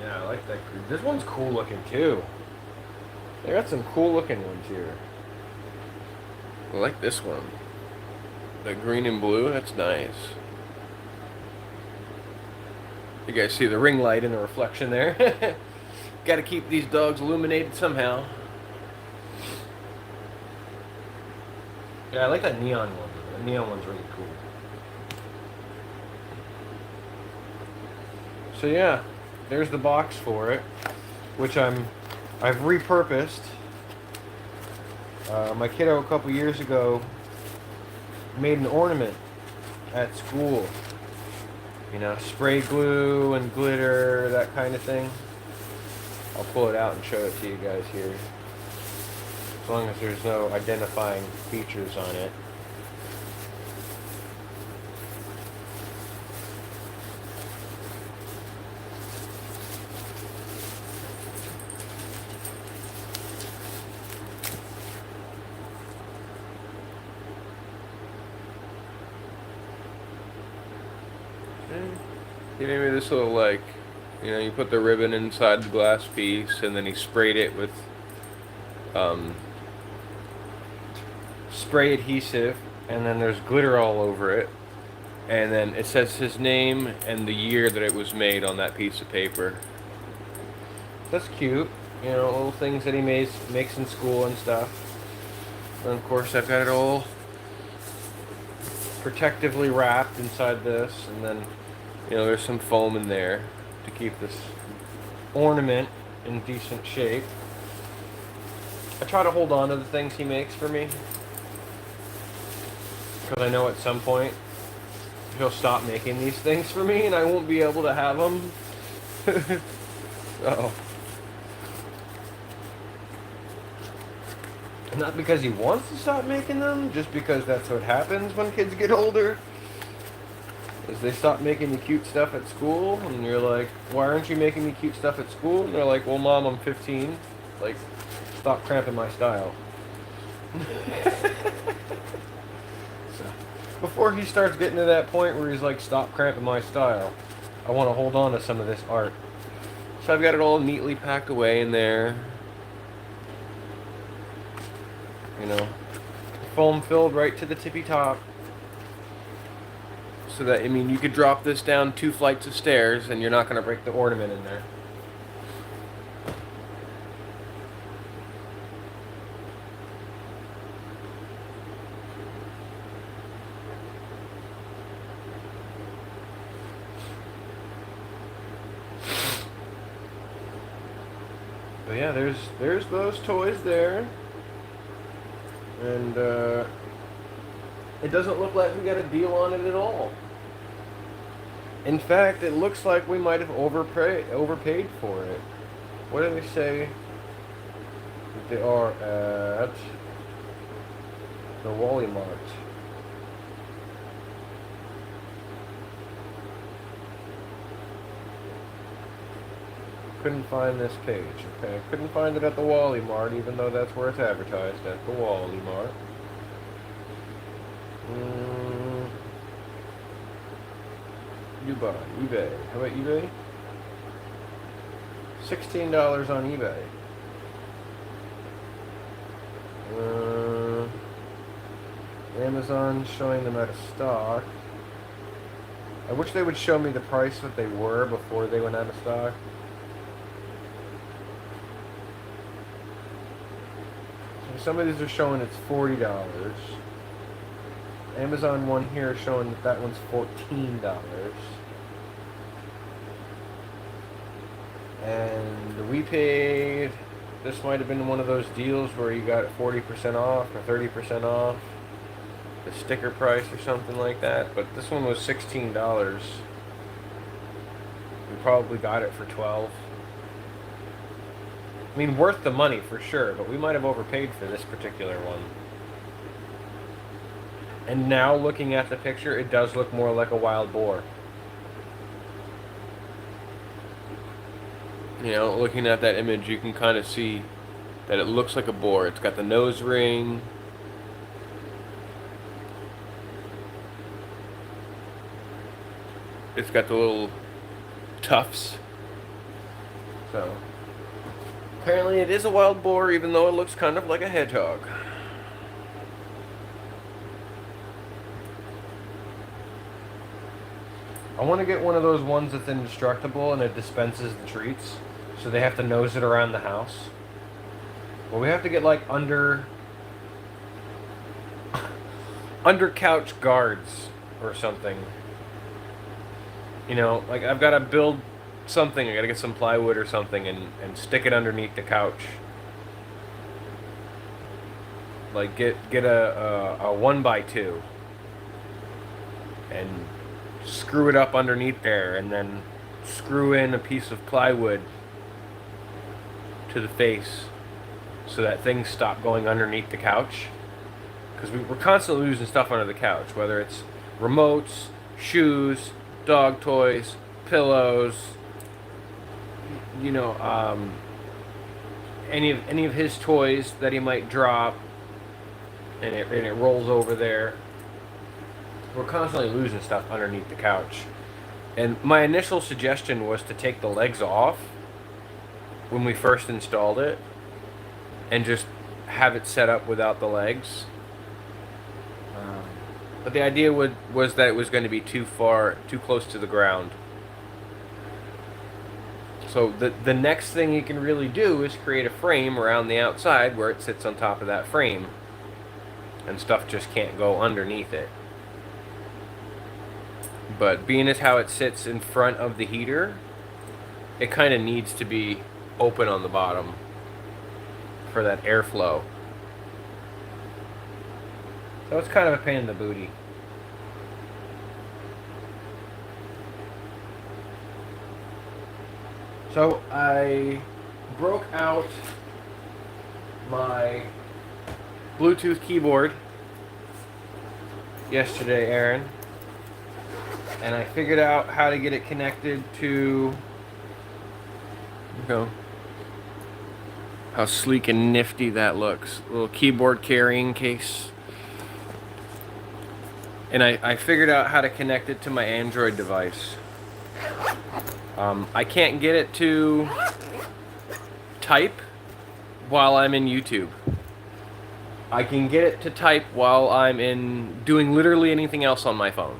Yeah, I like that. This one's cool looking too. They got some cool looking ones here. I like this one. The green and blue, that's nice. You guys see the ring light in the reflection there? Gotta keep these dogs illuminated somehow. Yeah, I like that neon one. The neon one's really cool. So yeah, there's the box for it, which I've repurposed. My kiddo a couple years ago made an ornament at school. You know, spray glue and glitter, that kind of thing. I'll pull it out and show it to you guys here. As long as there's no identifying features on it. He gave me this little, like, you know, you put the ribbon inside the glass piece, and then he sprayed it with spray adhesive, and then there's glitter all over it, and then it says his name and the year that it was made on that piece of paper. That's cute, you know, little things that he makes in school and stuff. And of course, I've got it all protectively wrapped inside this, and then, you know, there's some foam in there to keep this ornament in decent shape. I try to hold on to the things he makes for me, because I know at some point he'll stop making these things for me and I won't be able to have them. So, not because he wants to stop making them, just because that's what happens when kids get older. Is they stop making you cute stuff at school, and you're like, why aren't you making me cute stuff at school? And they're like, well, Mom, I'm 15. Like, stop cramping my style. So, before he starts getting to that point where he's like, stop cramping my style, I want to hold on to some of this art. So I've got it all neatly packed away in there. You know, foam filled right to the tippy top. So that, I mean, you could drop this down 2 flights of stairs and you're not going to break the ornament in there. But yeah, there's those toys there. And it doesn't look like we got a deal on it at all. In fact, it looks like we might have overpaid for it. What did they say that they are at the Wally Mart? Couldn't find this page. Okay, couldn't find it at the Wally Mart, even though that's where it's advertised, at the Wally Mart. eBay. How about eBay? $16 on eBay. Amazon showing them out of stock. I wish they would show me the price that they were before they went out of stock. Some of these are showing it's $40. Amazon one here is showing that that one's $14. And we paid, this might have been one of those deals where you got 40% off or 30% off the sticker price or something like that, but this one was $16. We probably got it for $12. I mean, worth the money for sure, but we might have overpaid for this particular one. And now, looking at the picture, it does look more like a wild boar. You know, looking at that image, you can kind of see that it looks like a boar. It's got the nose ring. It's got the little tufts. So, apparently it is a wild boar, even though it looks kind of like a hedgehog. I want to get one of those ones that's indestructible and it dispenses the treats, so they have to nose it around the house. Well, we have to get like under under couch guards or something. You know, like I've got to build something. I got to get some plywood or something and stick it underneath the couch. Like get a 1x2 and screw it up underneath there, and then screw in a piece of plywood to the face so that things stop going underneath the couch. Because we're constantly losing stuff under the couch, whether it's remotes, shoes, dog toys, pillows, you know, any of his toys that he might drop, and it rolls over there. We're constantly losing stuff underneath the couch. And my initial suggestion was to take the legs off when we first installed it and just have it set up without the legs. But the idea was that it was going to be too close to the ground. So the next thing you can really do is create a frame around the outside where it sits on top of that frame, and stuff just can't go underneath it. But being as how it sits in front of the heater, it kind of needs to be open on the bottom for that airflow. So it's kind of a pain in the booty. So I broke out my Bluetooth keyboard yesterday, Aaron, and I figured out how to get it connected to, you know, how sleek and nifty that looks. A little keyboard carrying case. And I figured out how to connect it to my Android device. I can't get it to type while I'm in YouTube. I can get it to type while I'm doing literally anything else on my phone.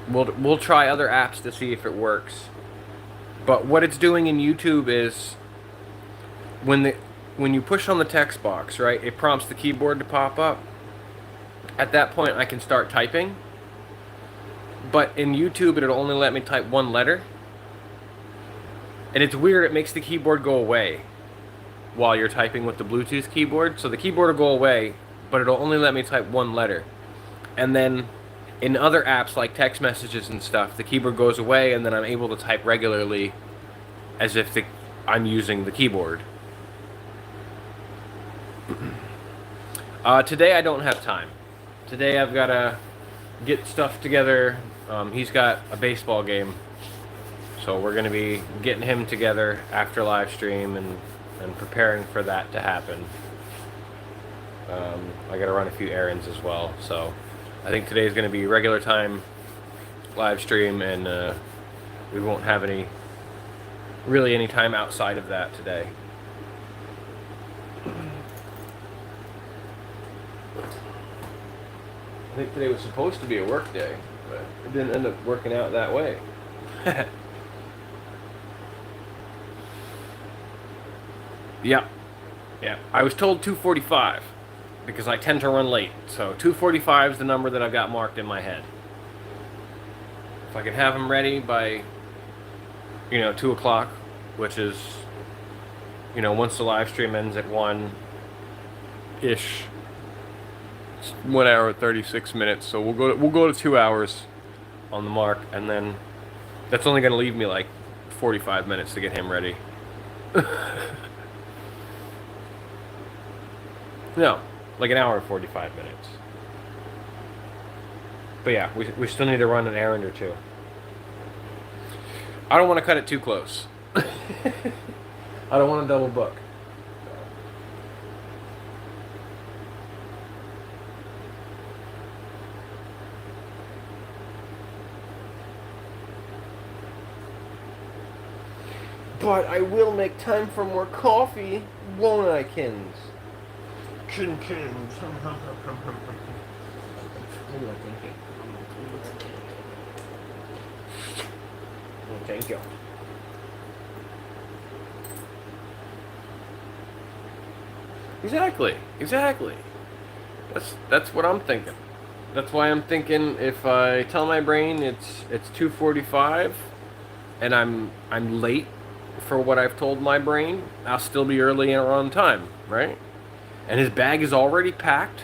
We'll try other apps to see if it works. But what it's doing in YouTube is when you push on the text box, right, it prompts the keyboard to pop up. At that point, I can start typing. But in YouTube, it'll only let me type one letter. And it's weird, it makes the keyboard go away while you're typing with the Bluetooth keyboard. So the keyboard will go away, but it'll only let me type one letter. And then in other apps like text messages and stuff, the keyboard goes away, and then I'm able to type regularly as if I'm using the keyboard. Today I don't have time. Today I've got to get stuff together. He's got a baseball game, so we're going to be getting him together after live stream and preparing for that to happen. I got to run a few errands as well, so I think today's going to be regular time live stream, and we won't have any time outside of that today. I think today was supposed to be a work day, but it didn't end up working out that way. Yeah. I was told 2:45 because I tend to run late. So 2:45 is the number that I've got marked in my head. If I can have them ready by, 2 o'clock, which is, once the live stream ends at 1-ish. 1 hour 36 minutes, so we'll go to 2 hours on the mark, and then that's only going to leave me like 45 minutes to get him ready. No, like an hour and 45 minutes. But yeah, we still need to run an errand or two. I don't want to cut it too close. I don't want to double book. But I will make time for more coffee, won't I, Kins? Kins. Thank you. Exactly. That's what I'm thinking. That's why I'm thinking if I tell my brain it's 2:45 and I'm late for what I've told my brain, I'll still be early and on time, right? And his bag is already packed.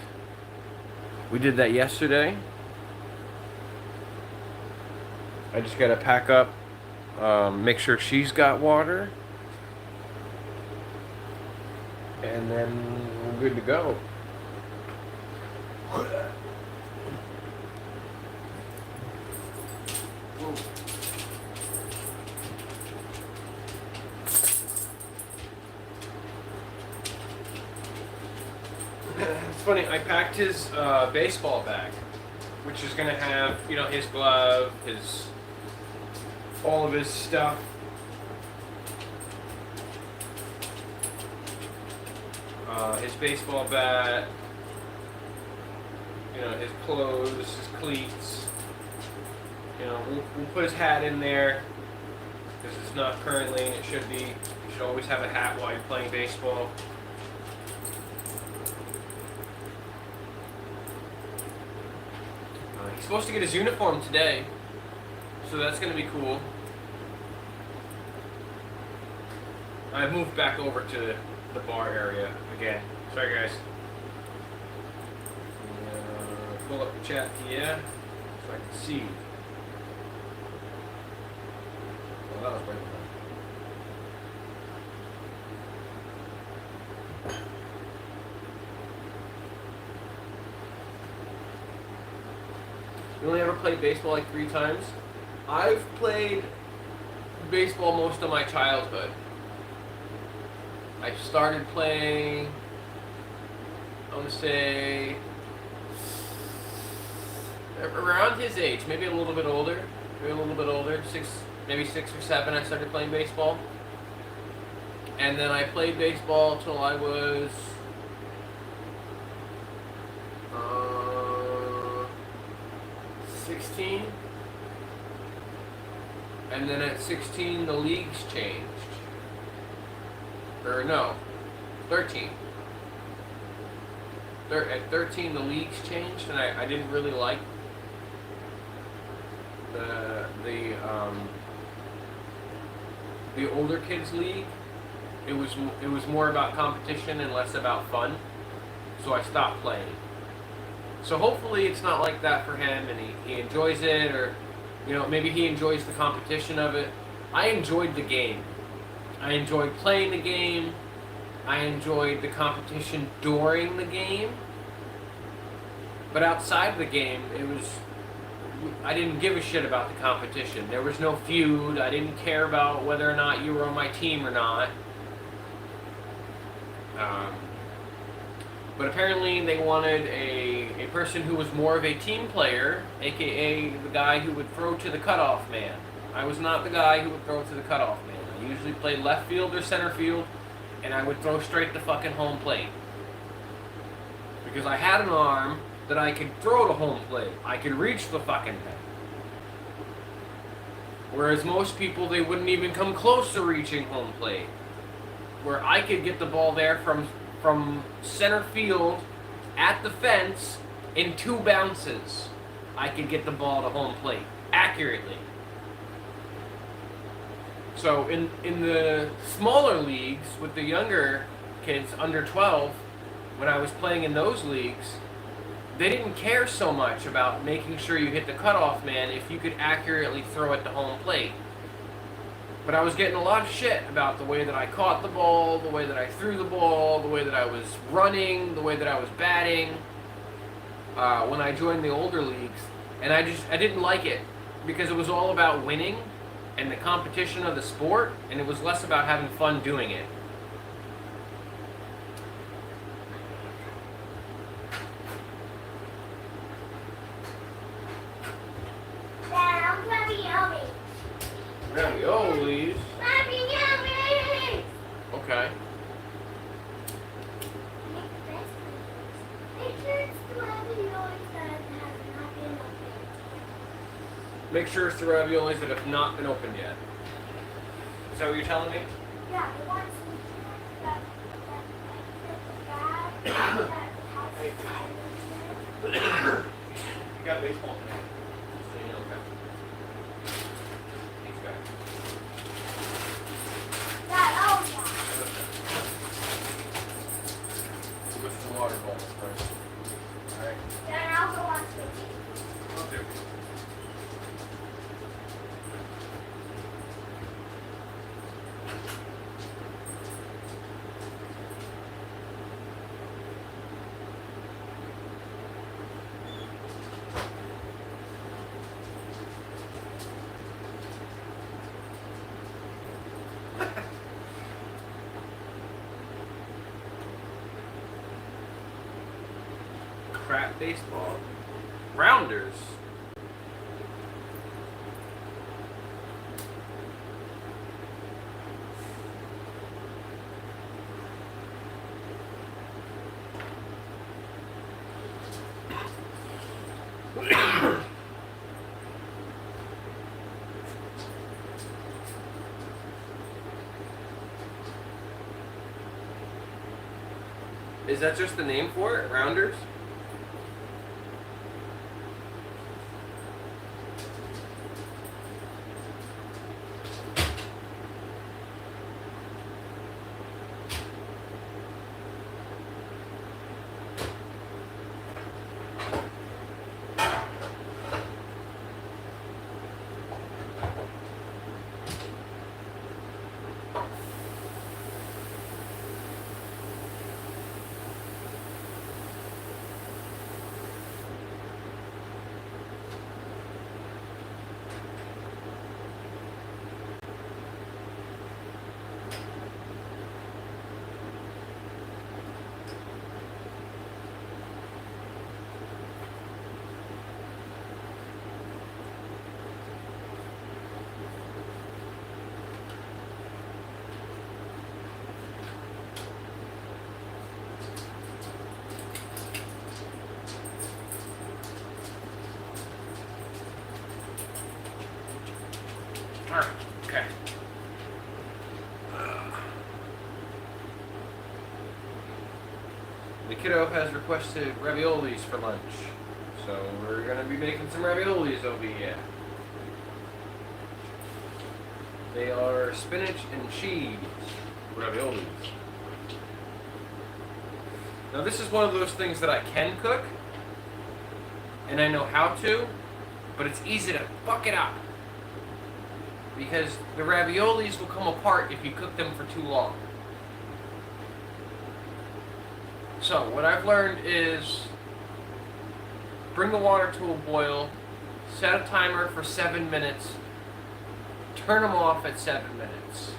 We did that yesterday. I just gotta pack up, make sure she's got water, and then we're good to go. It's funny, I packed his baseball bag, which is gonna have, you know, his glove, his all of his stuff. His baseball bat, you know, his clothes, his cleats. You know, we'll put his hat in there because it's not currently, and it should be. You should always have a hat while you're playing baseball. He's supposed to get his uniform today, so that's going to be cool. I moved back over to the bar area again. Sorry, guys. Pull up the chat here so I can see. Oh, that was right. You only ever played baseball like 3 times? I've played baseball most of my childhood. I started playing, I want to say, around his age, maybe a little bit older. Maybe 6 or 7 I started playing baseball. And then I played baseball till I was 16. And then at 16 the leagues changed. Or no, 13. At 13 the leagues changed, and I didn't really like the older kids league. It was more about competition and less about fun, so I stopped playing. So hopefully it's not like that for him, and he enjoys it, or you know, maybe he enjoys the competition of it. I enjoyed the game. I enjoyed playing the game. I enjoyed the competition during the game. But outside of the game, I didn't give a shit about the competition. There was no feud. I didn't care about whether or not you were on my team or not. But apparently they wanted a person who was more of a team player, aka the guy who would throw to the cutoff man. I was not the guy who would throw to the cutoff man. I usually played left field or center field, and I would throw straight to fucking home plate. Because I had an arm that I could throw to home plate. I could reach the fucking thing. Whereas most people, they wouldn't even come close to reaching home plate. Where I could get the ball there from center field at the fence in 2 bounces. I could get the ball to home plate accurately. So in the smaller leagues with the younger kids under 12, when I was playing in those leagues, they didn't care so much about making sure you hit the cutoff man if you could accurately throw it to home plate. But I was getting a lot of shit about the way that I caught the ball, the way that I threw the ball, the way that I was running, the way that I was batting when I joined the older leagues. And I didn't like it because it was all about winning and the competition of the sport, and it was less about having fun doing it. Dad, ravioli. Raviolis? Ravioli! Okay. Make sure it's the raviolis that have not been opened. Make sure it's the raviolis that have not been opened yet. Is that what you're telling me? Yeah, the ones that the bag that has got baseball today. So you know, okay. Thanks, guys. Dad, oh yeah. We'll go to the water bowl first. Alright. Dad, I also want to. Okay. Crap baseball. Rounders. Is that just the name for it? Rounders? Alright, okay. The kiddo has requested raviolis for lunch. So we're gonna be making some raviolis over here. They are spinach and cheese raviolis. Now this is one of those things that I can cook, and I know how to, but it's easy to fuck it up. Because the raviolis will come apart if you cook them for too long. So what I've learned is bring the water to a boil, set a timer for 7 minutes, turn them off at 7 minutes,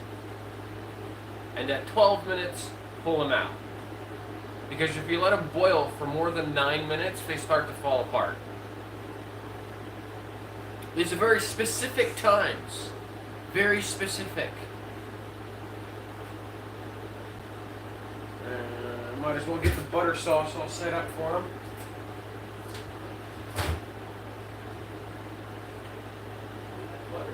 and at 12 minutes, pull them out. Because if you let them boil for more than 9 minutes, they start to fall apart. These are very specific times. Very specific. Might as well get the butter sauce all set up for them. Butter.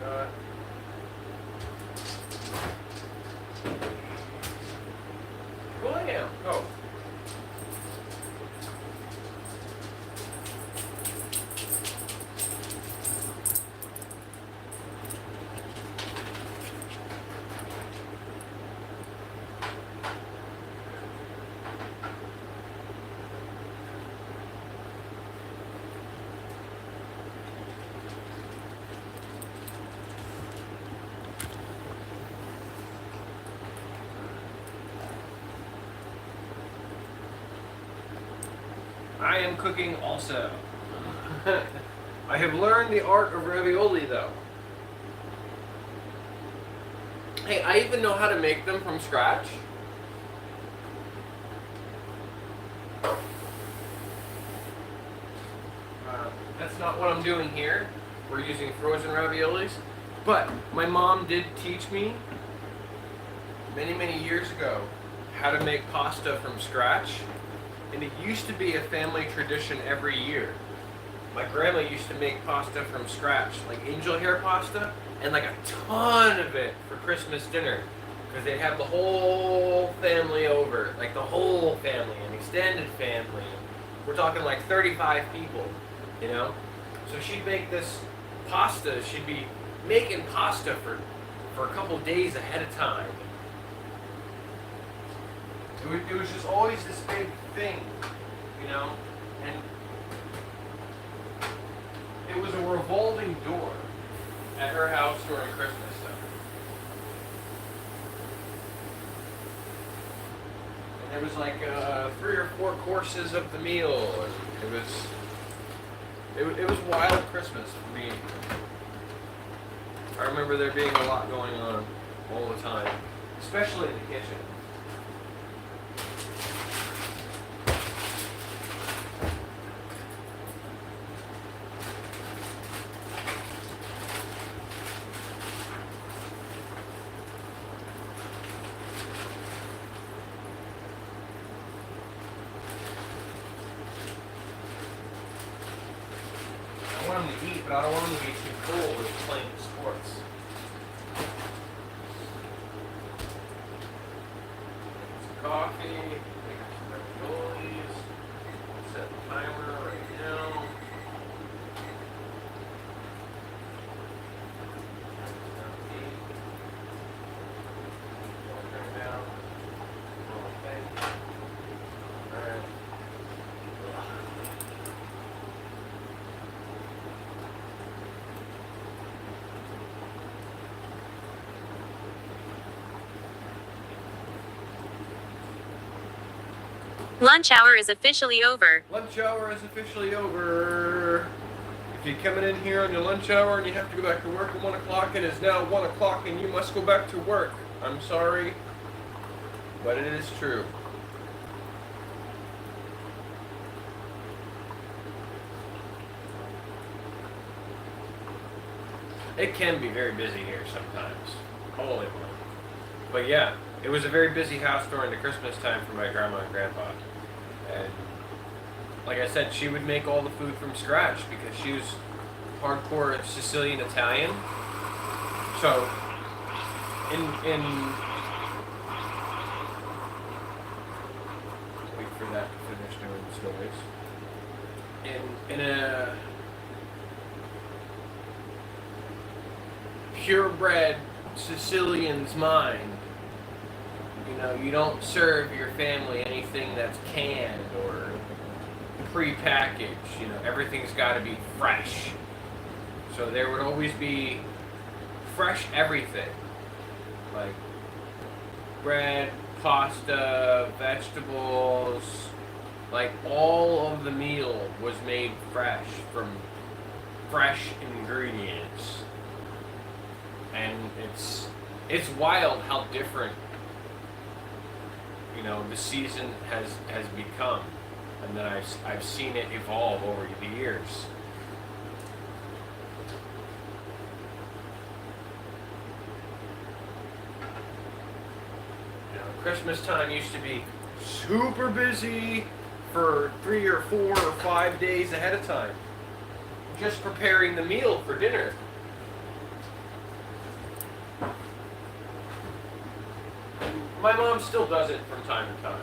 not. Well, I am. Oh. I am cooking also. I have learned the art of ravioli though. Hey, I even know how to make them from scratch. That's not what I'm doing here. We're using frozen raviolis. But my mom did teach me many, many years ago how to make pasta from scratch. And it used to be a family tradition every year. My grandma used to make pasta from scratch, like angel hair pasta, and like a ton of it for Christmas dinner. Because they'd have the whole family over, like the whole family, an extended family. We're talking like 35 people, you know? So she'd make this pasta, she'd be making pasta for a couple days ahead of time. It was just always this big thing, you know? And it was a revolving door at her house during Christmas time. And there was like 3 or 4 courses of the meal, and it was wild Christmas for me. I remember there being a lot going on all the time, especially in the kitchen. I want them to eat, but I don't want them to be too cool with playing sports. Some coffee, make some raviolis, set the timer right now. Turn it down. Okay. All right. Lunch hour is officially over. Lunch hour is officially over. If you're coming in here on your lunch hour and you have to go back to work at 1 o'clock, it is now 1 o'clock and you must go back to work. I'm sorry, but it is true. It can be very busy here sometimes. Holy moly. But yeah, it was a very busy house during the Christmas time for my grandma and grandpa. And like I said, she would make all the food from scratch because she was hardcore Sicilian Italian. So in wait for that to finish doing this noise. In a purebred Sicilian's mind, you know, you don't serve your family anything that's canned or pre-packaged. You know, everything's got to be fresh. So there would always be fresh everything, like bread, pasta, vegetables. Like all of the meal was made fresh from fresh ingredients, and it's wild how different, you know, the season has become, and then I've seen it evolve over the years. You know, Christmas time used to be super busy for 3 or 4 or 5 days ahead of time, just preparing the meal for dinner. My mom still does it from time to time.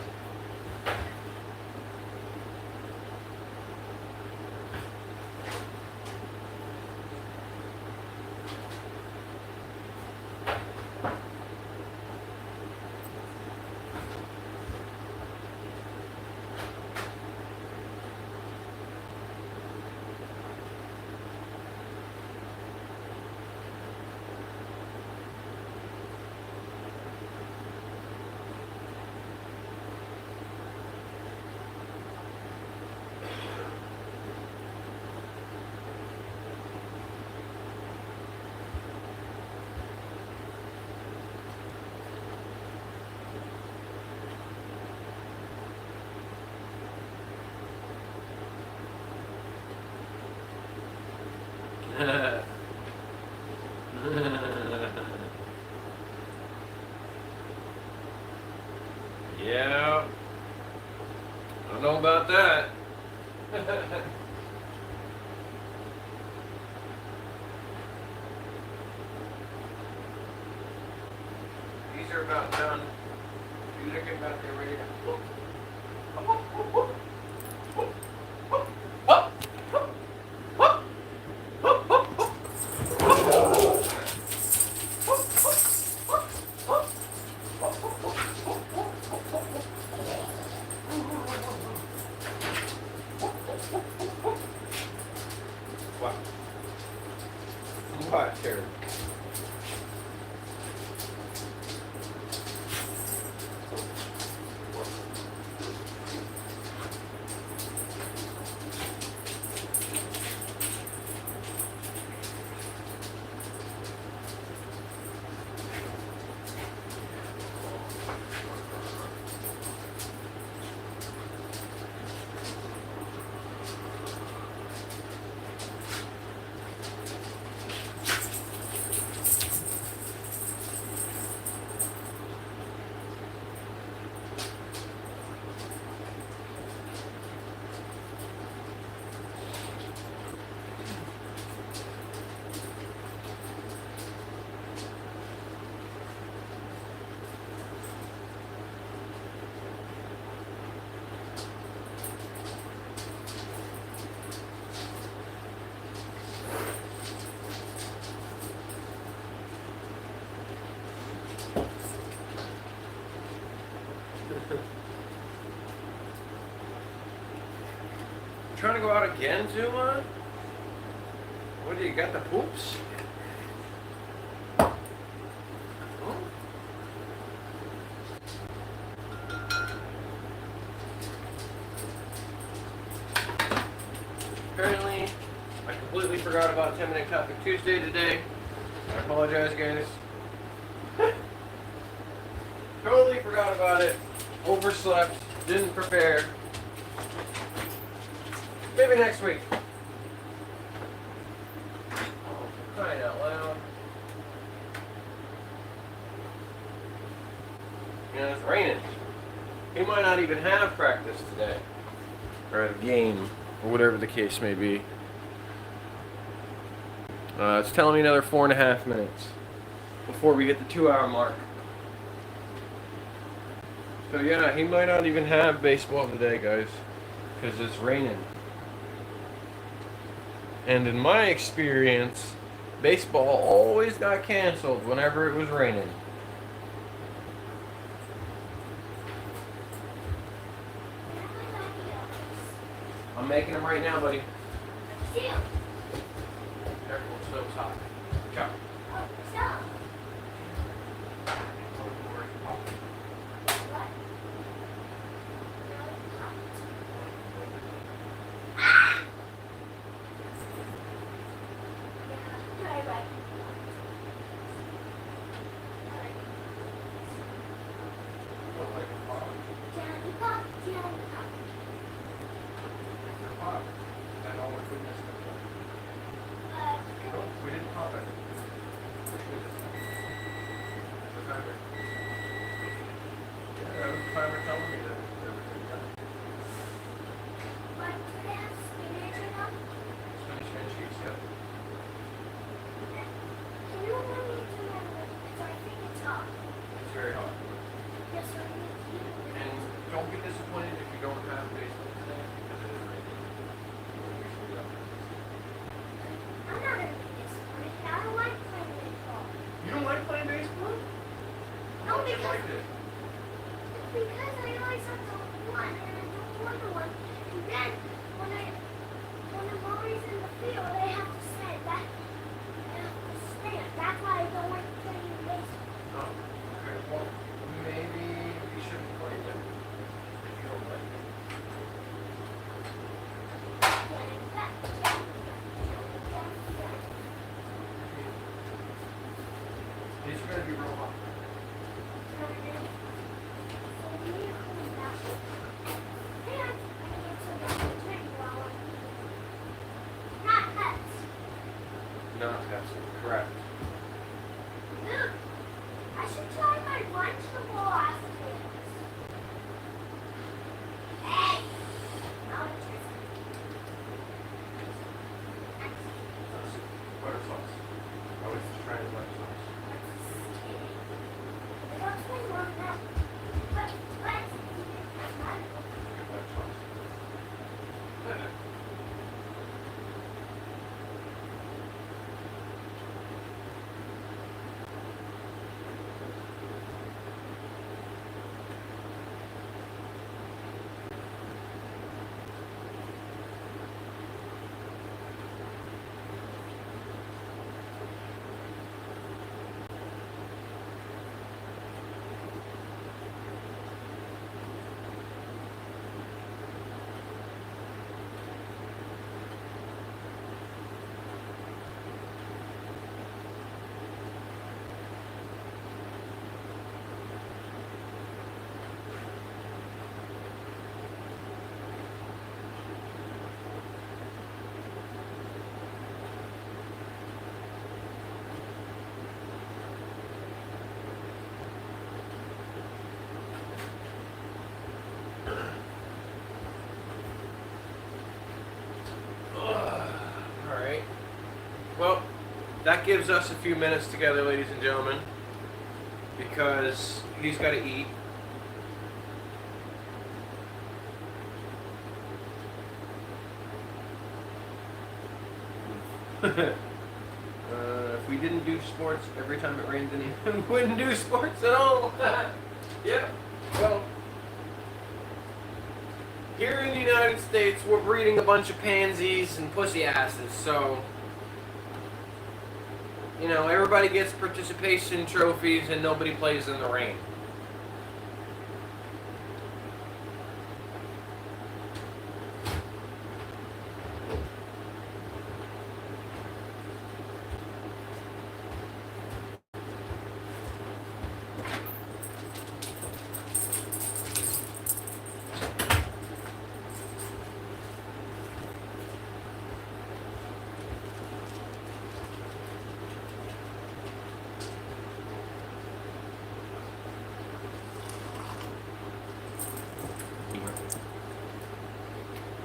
Yeah, I don't know about that. These are about done. These are getting about there ready to. What? What, Terry? Trying to go out again, Zuma? What do you got, the poops? Huh? Apparently, I completely forgot about 10-minute topic Tuesday today. I apologize, guys. Totally forgot about it. Overslept. Didn't prepare. Maybe next week. Oh, for crying out loud. You know, it's raining. He might not even have practice today. Or a game. Or whatever the case may be. It's telling me another 4.5 minutes before we hit the 2-hour mark. So yeah, he might not even have baseball today, guys. Because it's raining. And in my experience, baseball always got canceled whenever it was raining. I'm making them right now, buddy. Careful, it's so hot. Ciao. We didn't pop it. liked it. Because I always have to one and I don't want the one. And then when the mommy's in the field, they have to stand. They have to stand. That's why I don't like playing baseball. Oh, okay. Well, maybe we shouldn't play it if you don't like it. These are gonna be real hot. Not Pepsi, correct. I should try my lunchable afterwards. Hey! Now it's Butter sauce. I was trying butter sauce. What's going on now? Let's Butter sauce. Alright. Well, that gives us a few minutes together, ladies and gentlemen, because he's got to eat. If we didn't do sports every time it rained, then we wouldn't do sports at all. Yeah. Well, here in the United States, we're breeding a bunch of pansies and pussy asses, so, you know, everybody gets participation trophies and nobody plays in the rain.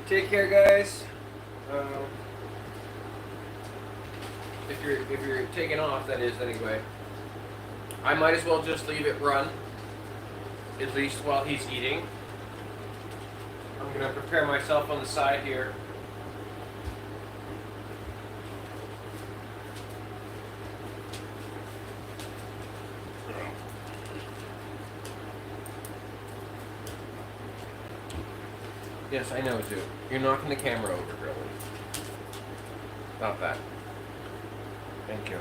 Take care, guys. If you're taking off, that is anyway. I might as well just leave it run, at least while he's eating. I'm gonna prepare myself on the side here. Yes, I know, Zoo. You're knocking the camera over, really. Stop that. Thank you.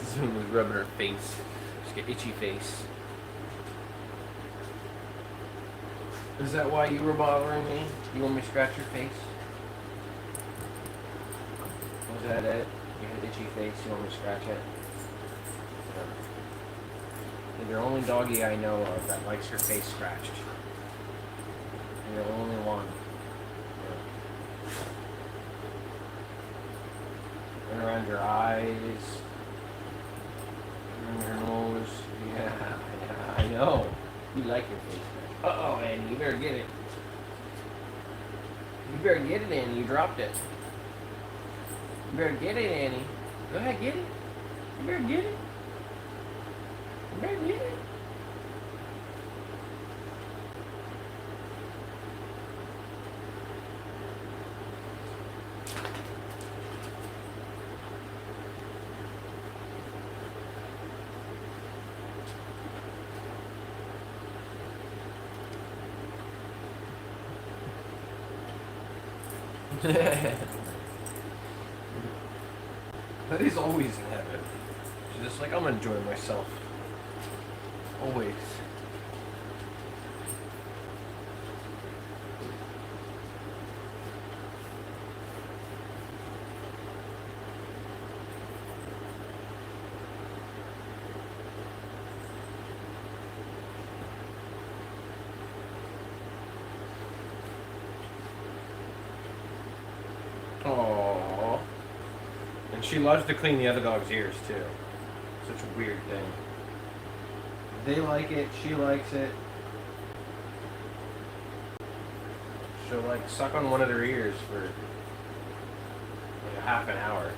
Zoom was rubbing her face. She's got itchy face. Is that why you were bothering me? You want me to scratch your face? Was that it? You had itchy face, you want me to scratch it? You're the only doggy I know of that likes her face scratched. You're the only one. And around your eyes, around your nose. Yeah, I know. You like your face. Uh-oh, Annie, you better get it. You better get it, Annie. You dropped it. You better get it, Annie. Go ahead, get it. You better get it. Baby. Buddy's always in heaven. She's just like, I'm enjoying myself. Always. Aww. And she loves to clean the other dog's ears too. Such a weird thing. They like it, she likes it. She'll like suck on one of their ears for like a half an hour.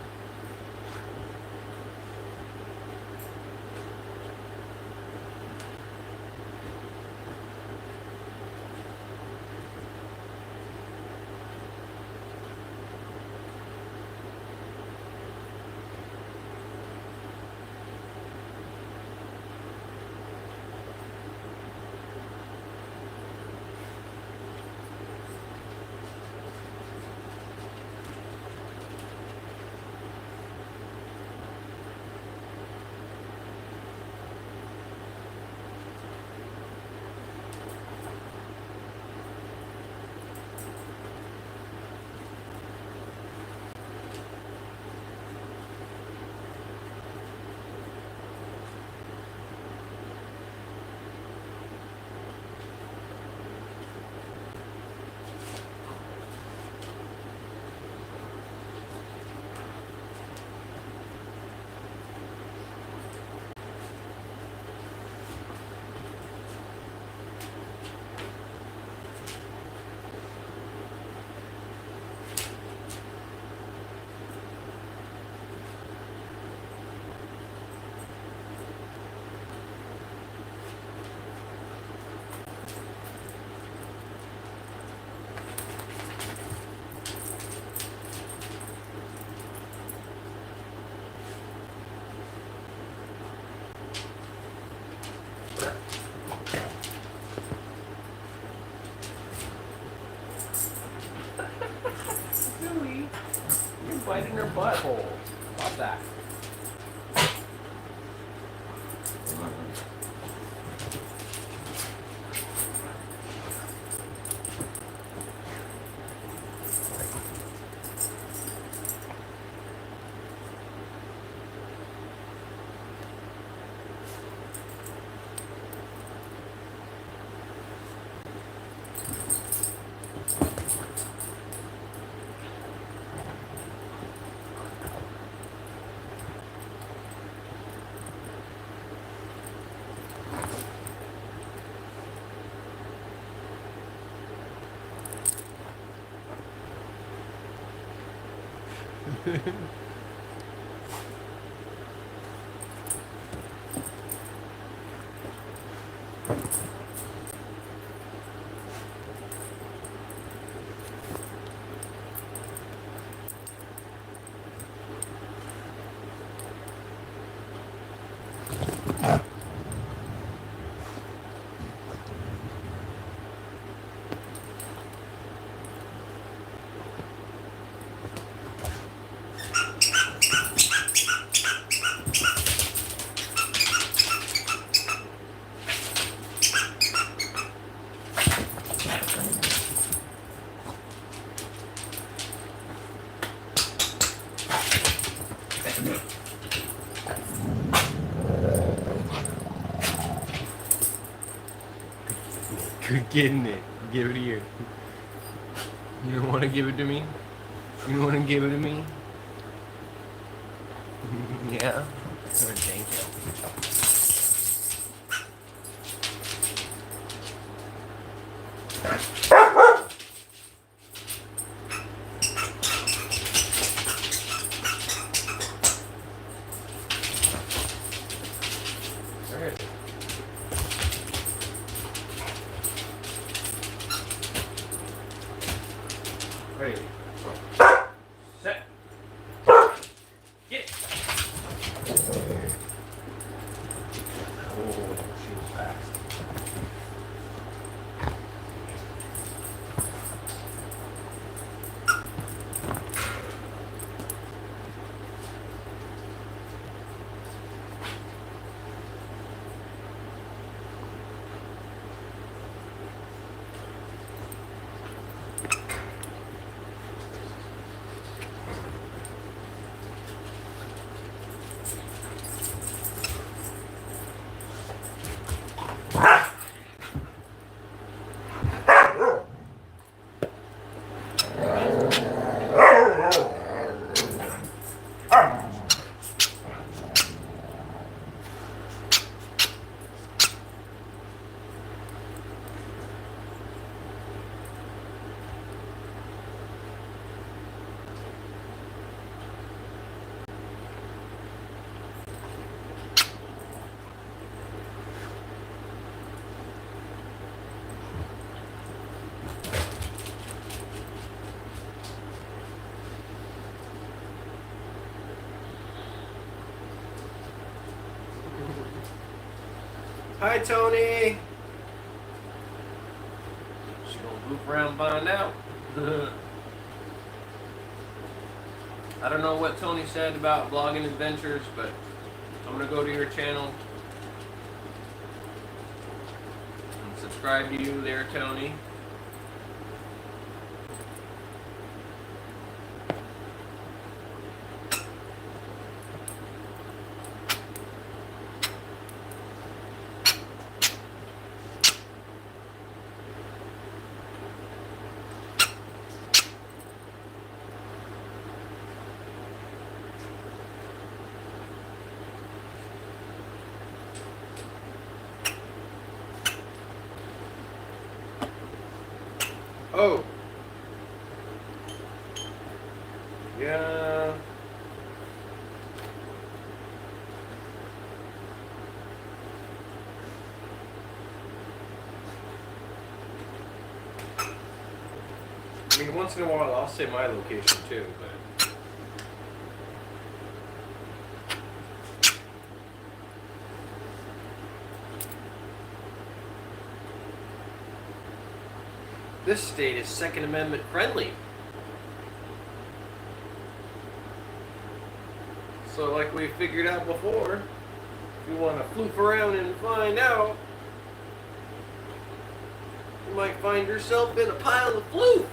Billy, you're biting her butthole. Stop that. Good getting it. Give it here. You don't want to give it to me? You don't want to give it to me? Yeah? Or thank you. Alright. Set. Get. Oh, she was fast. Hi, Tony. She's gonna goof around and find out. I don't know what Tony said about vlogging adventures, but I'm gonna go to your channel and subscribe to you there, Tony. Oh. Yeah. I mean, once in a while I'll say my location too, but this state is Second Amendment friendly. So like we figured out before, if you want to floof around and find out, you might find yourself in a pile of floof.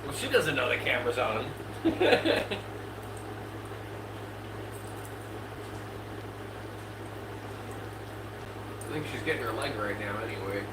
Well, she doesn't know the camera's on. I think she's getting her leg right now anyway.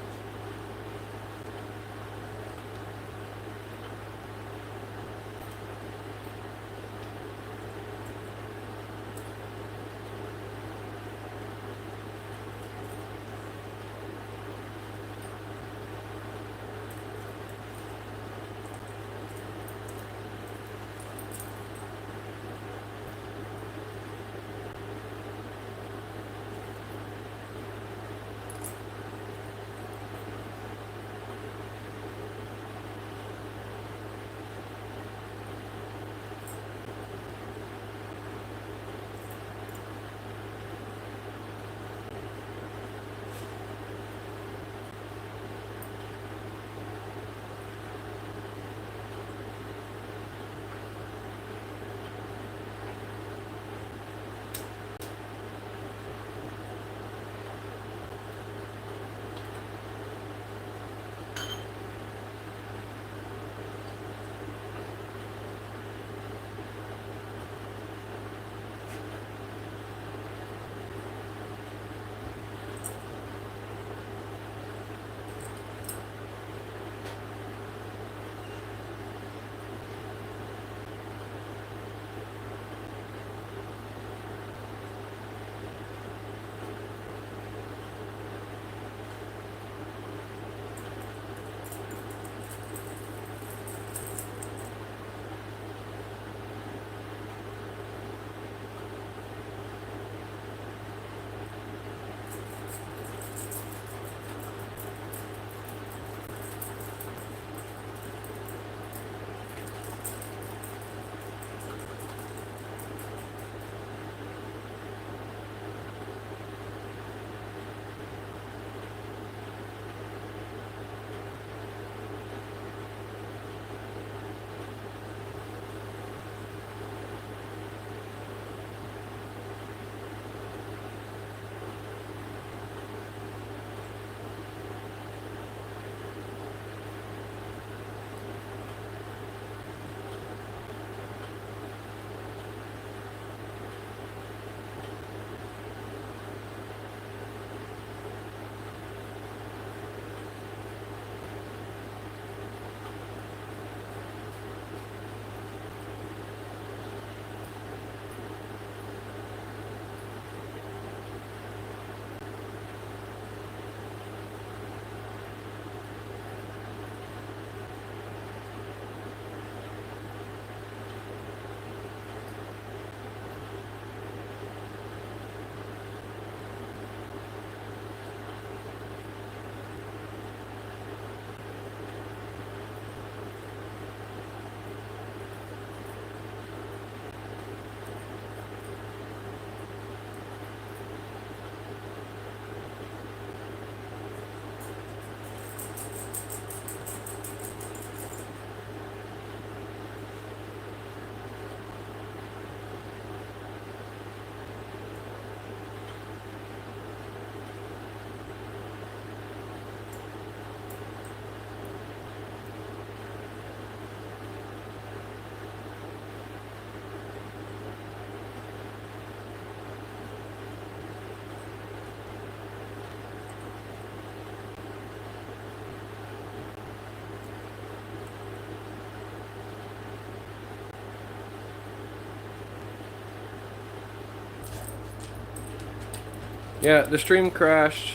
Yeah, the stream crashed.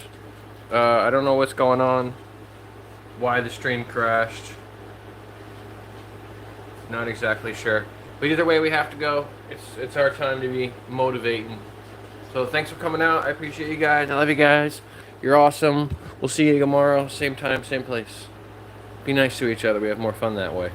I don't know what's going on. Why the stream crashed. Not exactly sure. But either way, we have to go. It's our time to be motivating. So thanks for coming out. I appreciate you guys. I love you guys. You're awesome. We'll see you tomorrow. Same time, same place. Be nice to each other. We have more fun that way.